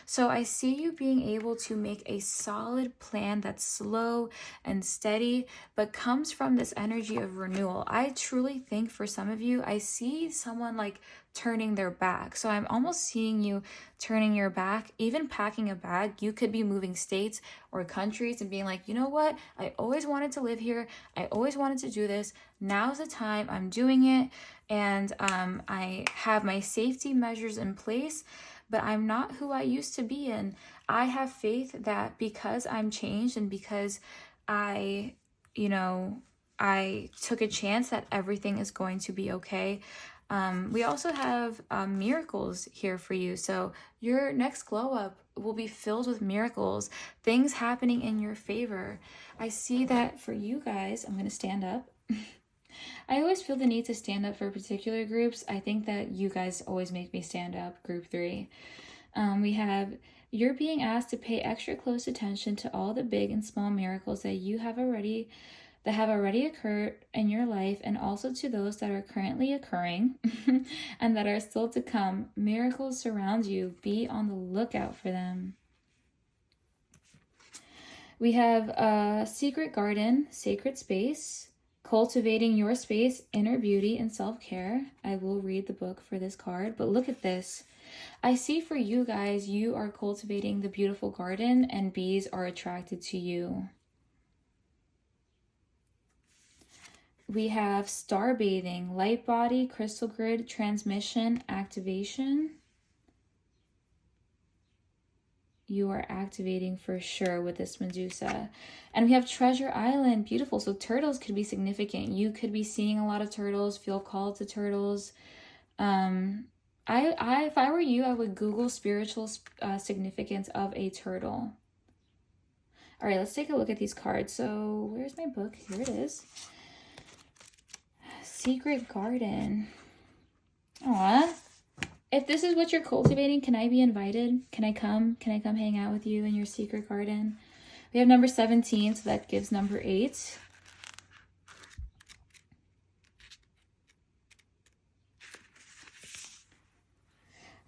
So I see you being able to make a solid plan that's slow and steady, but comes from this energy of renewal. I truly think for some of you, I see someone like turning their back. So I'm almost seeing you turning your back, even packing a bag. You could be moving states or countries and being like, you know what? I always wanted to live here. I always wanted to do this. Now's the time. I'm doing it. And I have my safety measures in place, but I'm not who I used to be. And I have faith that because I'm changed and because I took a chance that everything is going to be okay. We also have miracles here for you. So your next glow up will be filled with miracles, things happening in your favor. I see that for you guys. I'm going to stand up. I always feel the need to stand up for particular groups. I think that you guys always make me stand up, group 3. We have, you're being asked to pay extra close attention to all the big and small miracles that have already occurred in your life, and also to those that are currently occurring and that are still to come. Miracles surround you. Be on the lookout for them. We have a secret garden, sacred space, cultivating your space, inner beauty, and self-care. I will read the book for this card, but look at this. I see for you guys, you are cultivating the beautiful garden and bees are attracted to you. We have star bathing, light body, crystal grid, transmission, activation. You are activating for sure with this Medusa. And we have Treasure Island, beautiful. So turtles could be significant. You could be seeing a lot of turtles, feel called to turtles. If I were you, I would Google spiritual significance of a turtle. All right, let's take a look at these cards. So where's my book? Here it is. Secret garden. Aw. If this is what you're cultivating, can I be invited? Can I come? Can I come hang out with you in your secret garden? We have number 17, so that gives number 8.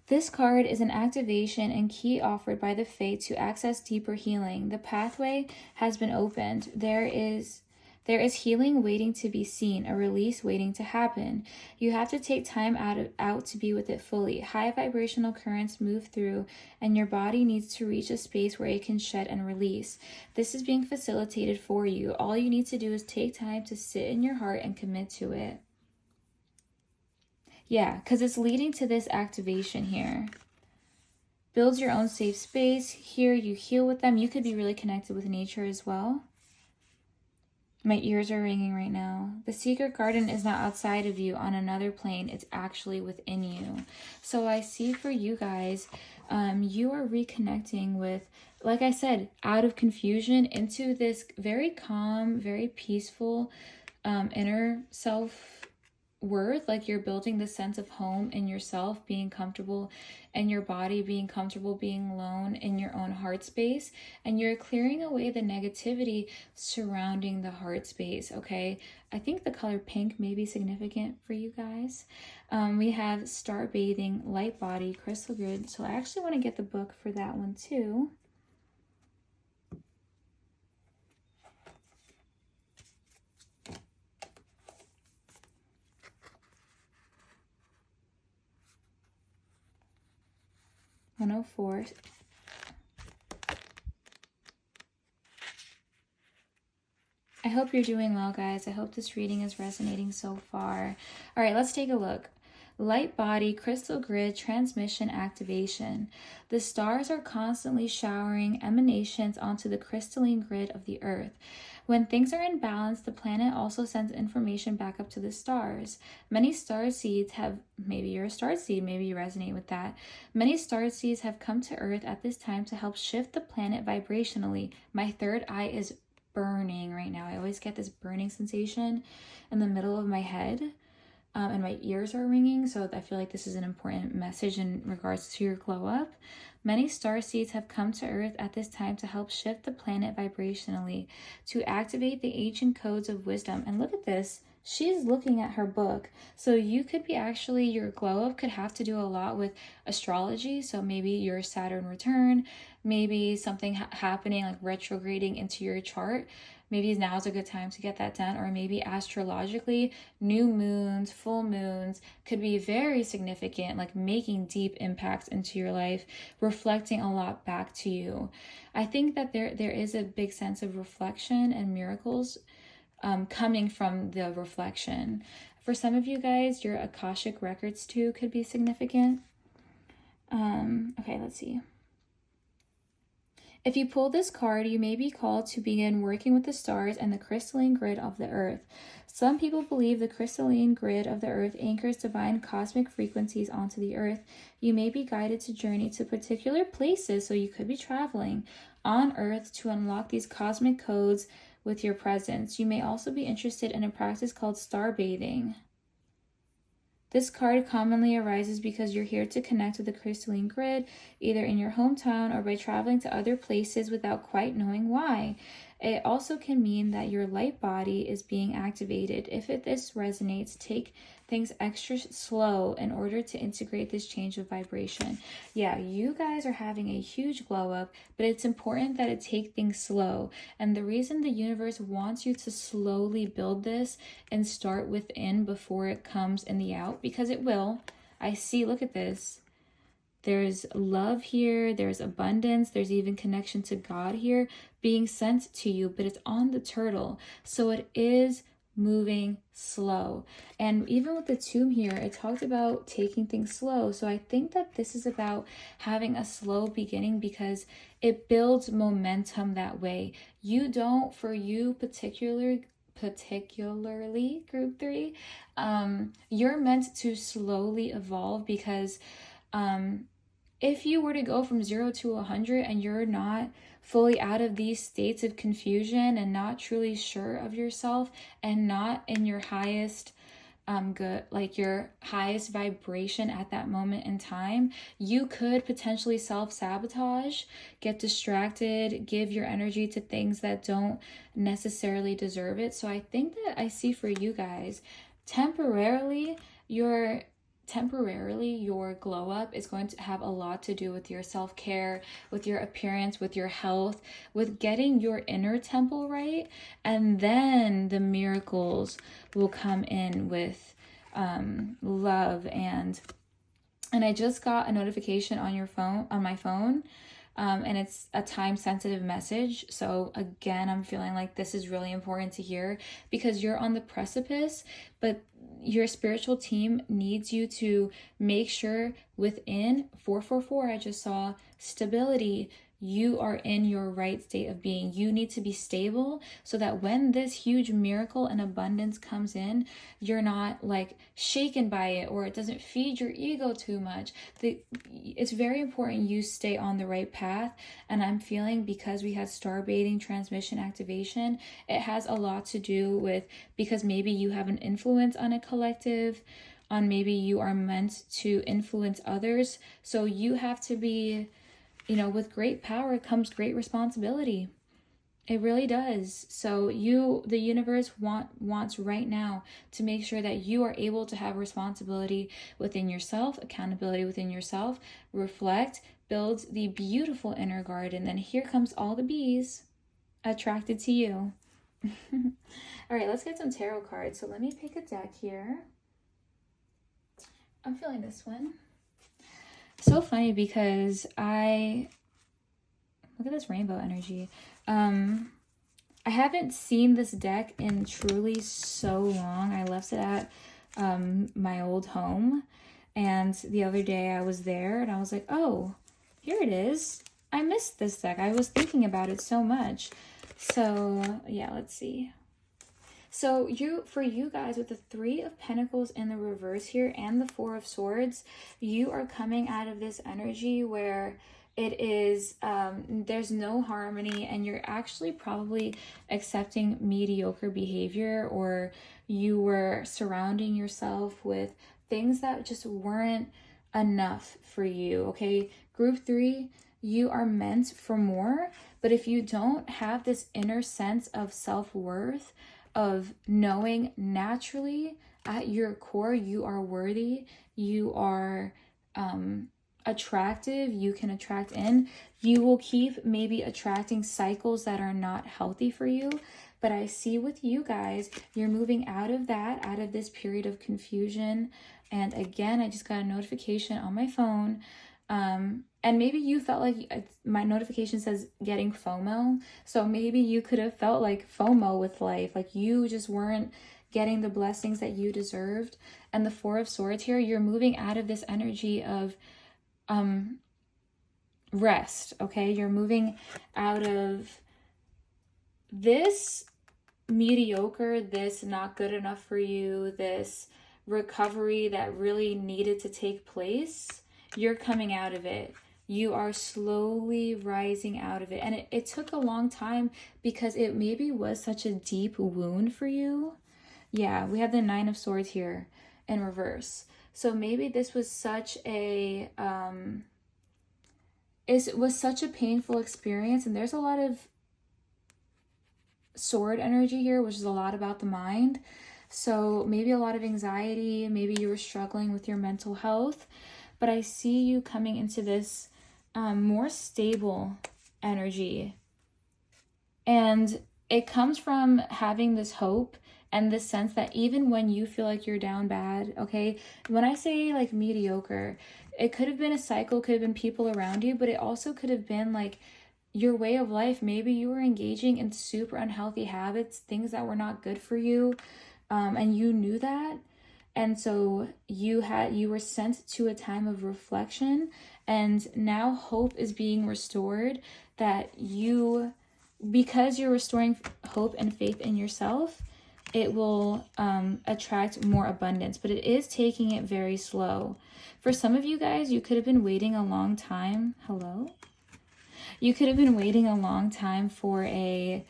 This card is an activation and key offered by the Fae to access deeper healing. The pathway has been opened. There is healing waiting to be seen, a release waiting to happen. You have to take time out to be with it fully. High vibrational currents move through, and your body needs to reach a space where it can shed and release. This is being facilitated for you. All you need to do is take time to sit in your heart and commit to it. Yeah, because it's leading to this activation here. Build your own safe space. Here you heal with them. You could be really connected with nature as well. My ears are ringing right now. The secret garden is not outside of you on another plane. It's actually within you. So I see for you guys, you are reconnecting with, like I said, out of confusion into this very calm, very peaceful inner self-worth. Like you're building the sense of home in yourself, being comfortable in your body, being comfortable being alone in your own heart space, and you're clearing away the negativity surrounding the heart space. Okay, I think the color pink may be significant for you guys. We have star bathing, light body, crystal grid. So I actually want to get the book for that one too. $104. I hope you're doing well, guys. I hope this reading is resonating so far. All right, let's take a look. Light body, crystal grid, transmission, activation. The stars are constantly showering emanations onto the crystalline grid of the earth. When things are in balance, the planet also sends information back up to the stars. Many star seeds have, maybe you're a star seed, maybe you resonate with that. Many star seeds have come to Earth at this time to help shift the planet vibrationally. My third eye is burning right now. I always get this burning sensation in the middle of my head. And my ears are ringing, so I feel like this is an important message in regards to your glow up. Many star seeds have come to Earth at this time to help shift the planet vibrationally, to activate the ancient codes of wisdom. And look at this. She's looking at her book. So you could be actually, your glow up could have to do a lot with astrology. So maybe your Saturn return, maybe something happening like retrograding into your chart. Maybe now is a good time to get that done. Or maybe astrologically, new moons, full moons could be very significant, like making deep impacts into your life, reflecting a lot back to you. I think that there is a big sense of reflection and miracles coming from the reflection. For some of you guys, your Akashic records too could be significant. Okay, let's see. If you pull this card, you may be called to begin working with the stars and the crystalline grid of the earth. Some people believe the crystalline grid of the earth anchors divine cosmic frequencies onto the earth. You may be guided to journey to particular places, so you could be traveling on earth to unlock these cosmic codes with your presence. You may also be interested in a practice called star bathing. This card commonly arises because you're here to connect with the crystalline grid, either in your hometown or by traveling to other places without quite knowing why. It also can mean that your light body is being activated. If this resonates, take things extra slow in order to integrate this change of vibration. Yeah, you guys are having a huge glow up, but it's important that it take things slow. And the reason the universe wants you to slowly build this and start within before it comes in the out, because it will. I see, look at this. There's love here, there's abundance, there's even connection to God here being sent to you, but it's on the turtle. So it is moving slow. And even with the tomb here, it talked about taking things slow. So I think that this is about having a slow beginning because it builds momentum that way. You don't, for you particularly group 3, you're meant to slowly evolve because if you were to go from 0 to 100 and you're not fully out of these states of confusion and not truly sure of yourself and not in your highest good, like your highest vibration at that moment in time, you could potentially self-sabotage, get distracted, give your energy to things that don't necessarily deserve it. So I think that I see for you guys, temporarily your glow up is going to have a lot to do with your self-care, with your appearance, with your health, with getting your inner temple right. And then the miracles will come in with love. And I just got a notification on my phone, and it's a time-sensitive message. So again, I'm feeling like this is really important to hear, because you're on the precipice, but your spiritual team needs you to make sure within 444, I just saw stability, you are in your right state of being. You need to be stable so that when this huge miracle and abundance comes in, you're not like shaken by it, or it doesn't feed your ego too much. It's very important you stay on the right path. And I'm feeling, because we had star bathing transmission activation, it has a lot to do with, because maybe you have an influence on a collective, on maybe you are meant to influence others. So you have to be, with great power comes great responsibility. It really does. So the universe wants right now to make sure that you are able to have responsibility within yourself, accountability within yourself, reflect, build the beautiful inner garden. Then here comes all the bees attracted to you. All right, let's get some tarot cards. So let me pick a deck here. I'm feeling this one. So funny, because look at this rainbow energy. I haven't seen this deck in truly so long. I left it at my old home, and the other day I was there and I was like, oh, here it is. I missed this deck. I was thinking about it so much. So yeah, let's see. So for you guys, with the 3 of Pentacles in the reverse here and the 4 of Swords, you are coming out of this energy where it is, there's no harmony, and you're actually probably accepting mediocre behavior, or you were surrounding yourself with things that just weren't enough for you, okay? Group 3, you are meant for more, but if you don't have this inner sense of self-worth, of knowing naturally at your core you are worthy, you are attractive, you can attract in, you will keep maybe attracting cycles that are not healthy for you. But I see with you guys, you're moving out of that, out of this period of confusion. And again, I just got a notification on my phone. And maybe you felt like, my notification says getting FOMO. So maybe you could have felt like FOMO with life, like you just weren't getting the blessings that you deserved. And the 4 of Swords here, you're moving out of this energy of rest, okay? You're moving out of this mediocre, this not good enough for you, this recovery that really needed to take place. You're coming out of it. You are slowly rising out of it. And it took a long time, because it maybe was such a deep wound for you. Yeah, we have the 9 of Swords here in reverse. So maybe this was such a painful experience, and there's a lot of sword energy here, which is a lot about the mind. So maybe a lot of anxiety, maybe you were struggling with your mental health, but I see you coming into this more stable energy. And it comes from having this hope and this sense that even when you feel like you're down bad, okay, when I say like mediocre, it could have been a cycle, could have been people around you, but it also could have been like your way of life. Maybe you were engaging in super unhealthy habits, things that were not good for you, and you knew that. And so you were sent to a time of reflection, and now hope is being restored, that because you're restoring hope and faith in yourself, it will attract more abundance, but it is taking it very slow. For some of you guys, you could have been waiting a long time. Hello? You could have been waiting a long time for a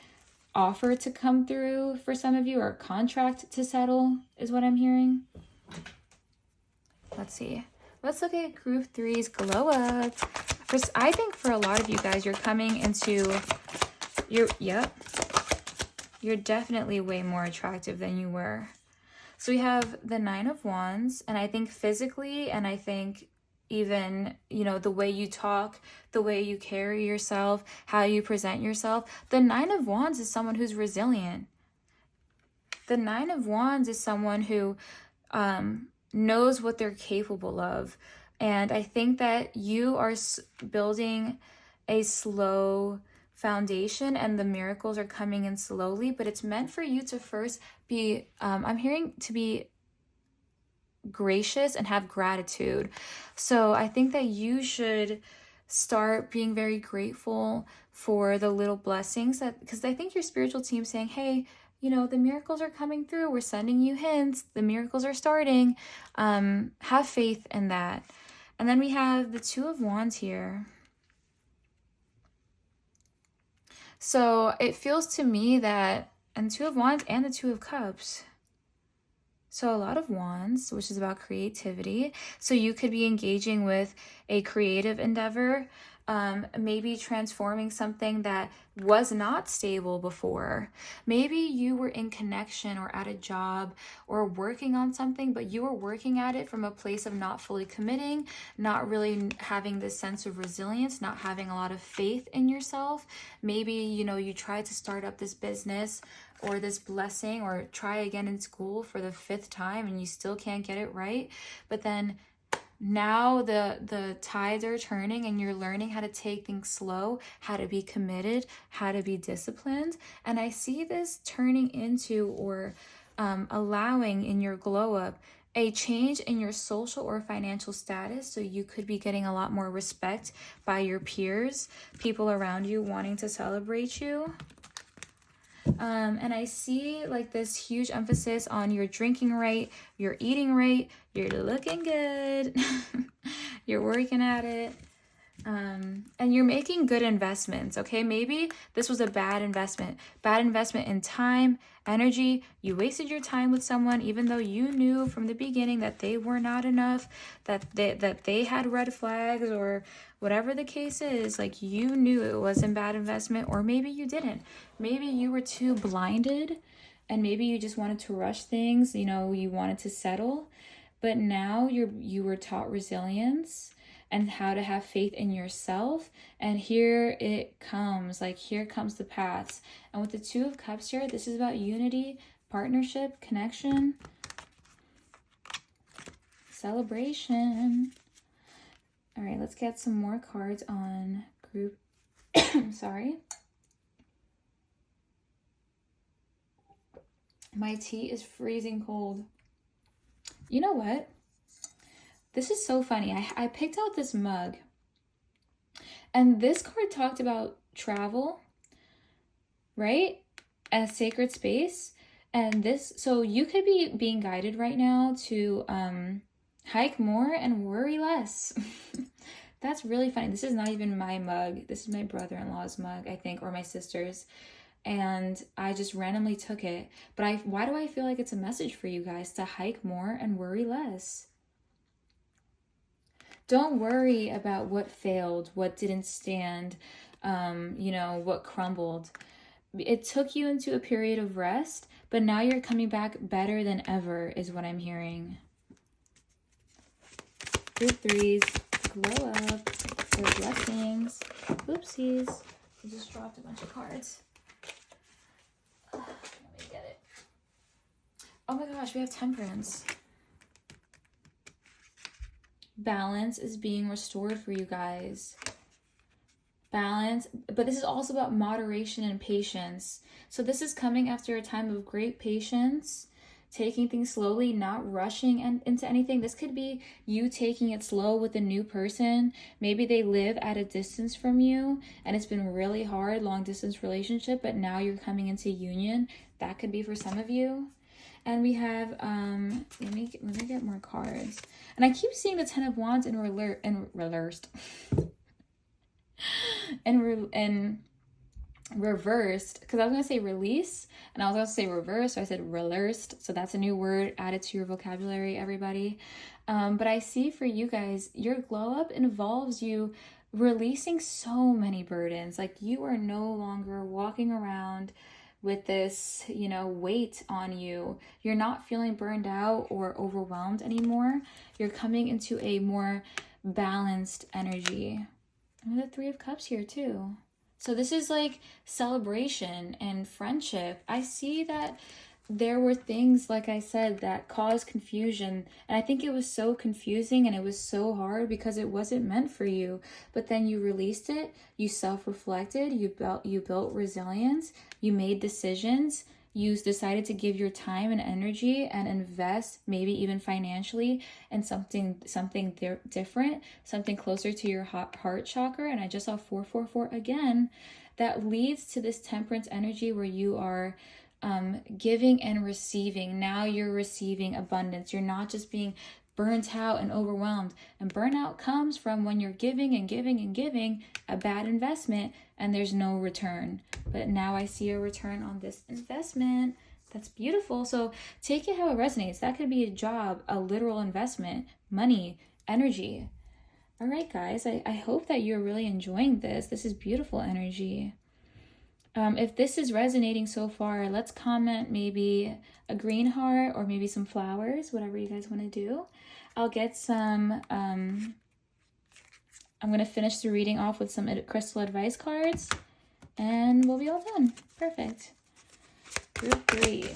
offer to come through for some of you, or a contract to settle is what I'm hearing. Let's see. Let's look at group 3's glow up. First, I think for a lot of you guys, you're coming into you're definitely way more attractive than you were. So we have the 9 of Wands, and I think physically, and I think even, you know, the way you talk, the way you carry yourself, how you present yourself. The 9 of Wands is someone who's resilient. The 9 of Wands is someone who knows what they're capable of. And I think that you are building a slow foundation, and the miracles are coming in slowly, but it's meant for you to first be, I'm hearing, to be gracious and have gratitude. So I think that you should start being very grateful for the little blessings, that, because I think your spiritual team's saying, hey, you know, the miracles are coming through. We're sending you hints. The miracles are starting. Have faith in that. And then we have the 2 of Wands here. So it feels to me that, and 2 of Wands and the 2 of Cups. So a lot of Wands, which is about creativity. So you could be engaging with a creative endeavor, maybe transforming something that was not stable before. Maybe you were in connection or at a job or working on something, but you were working at it from a place of not fully committing, not really having this sense of resilience, not having a lot of faith in yourself. Maybe, you know, you tried to start up this business or this blessing, or try again in school for the 5th time and you still can't get it right. But then now the tides are turning and you're learning how to take things slow, how to be committed, how to be disciplined. And I see this turning into, or allowing in your glow up, a change in your social or financial status. So you could be getting a lot more respect by your peers, people around you wanting to celebrate you. And I see like this huge emphasis on your drinking right, your eating right, you're looking good, you're working at it, and you're making good investments, okay? Maybe this was a bad investment in time, energy. You wasted your time with someone, even though you knew from the beginning that they were not enough, that they had red flags, or whatever the case is. Like, you knew it wasn't bad investment, or maybe you didn't. Maybe you were too blinded, and maybe you just wanted to rush things, you know, you wanted to settle. But now you were taught resilience and how to have faith in yourself. And here it comes, like, here comes the paths. And with the 2 of Cups here, this is about unity, partnership, connection, celebration. All right, let's get some more cards on group. Sorry. My tea is freezing cold. You know what? This is so funny. I picked out this mug, and this card talked about travel, right? A sacred space. And this, so you could be being guided right now to hike more and worry less. That's really funny. This is not even my mug. This is my brother-in-law's mug, I think, or my sister's. And I just randomly took it. But why do I feel like it's a message for you guys to hike more and worry less? Don't worry about what failed, what didn't stand, you know, what crumbled. It took you into a period of rest, but now you're coming back better than ever, is what I'm hearing. Group 3's glow up, their blessings. Oopsies. I just dropped a bunch of cards. Let me get it. Oh my gosh, we have Temperance. Balance is being restored for you guys. Balance, but this is also about moderation and patience. So this is coming after a time of great patience, taking things slowly, not rushing into anything. This could be you taking it slow with a new person. Maybe they live at a distance from you and it's been really hard, long distance relationship, but now you're coming into union. That could be for some of you. And we have, let me get more cards. And I keep seeing the 10 of Wands in reversed, because I was going to say release and I was going to say reverse, so I said reversed. So that's a new word added to your vocabulary, everybody. But I see for you guys, your glow up involves you releasing so many burdens. Like you are no longer walking around with this, you know, weight on you. You're not feeling burned out or overwhelmed anymore. You're coming into a more balanced energy. And the Three of Cups here too. So this is like celebration and friendship. I see that there were things, like I said, that caused confusion. And I think it was so confusing and it was so hard because it wasn't meant for you. But then you released it, you self-reflected, you built resilience, you made decisions, you decided to give your time and energy and invest, maybe even financially, in something different, something closer to your heart chakra. And I just saw 444 again. That leads to this temperance energy where you are giving and receiving. Now you're receiving abundance. You're not just being burnt out and overwhelmed. And burnout comes from when you're giving and giving and giving a bad investment and there's no return. But now I see a return on this investment. That's beautiful. So take it how it resonates. That could be a job, a literal investment, money, energy. All right, guys, I hope that you're really enjoying this. This is beautiful energy. If this is resonating so far, let's comment maybe a green heart or maybe some flowers, whatever you guys want to do. I'll get some, I'm going to finish the reading off with some crystal advice cards and we'll be all done. Perfect. Group 3.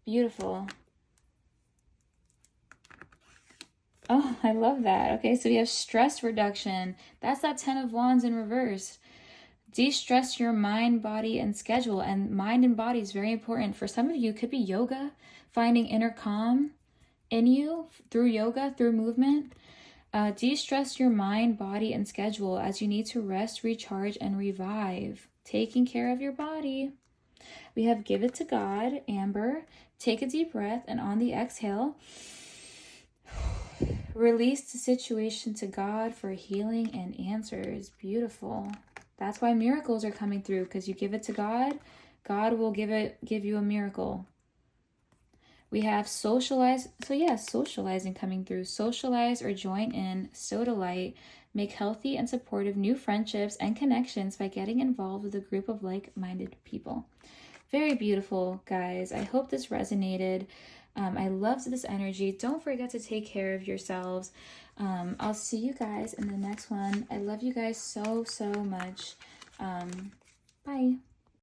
Beautiful. Oh, I love that. Okay, so we have stress reduction. That's that 10 of Wands in reverse. De-stress your mind, body, and schedule. And mind and body is very important. For some of you, it could be yoga, finding inner calm in you through yoga, through movement. De-stress your mind, body, and schedule as you need to rest, recharge, and revive. Taking care of your body. We have give it to God, Amber. Take a deep breath, and on the exhale, release the situation to God for healing and answers. Beautiful. That's why miracles are coming through, because you give it to God, God will give you a miracle. We have socialize. So yeah, socializing coming through. Socialize or join in, so delight, make healthy and supportive new friendships and connections by getting involved with a group of like-minded people. Very beautiful, guys. I hope this resonated. I loved this energy. Don't forget to take care of yourselves. I'll see you guys in the next one. I love you guys so, so much. Bye.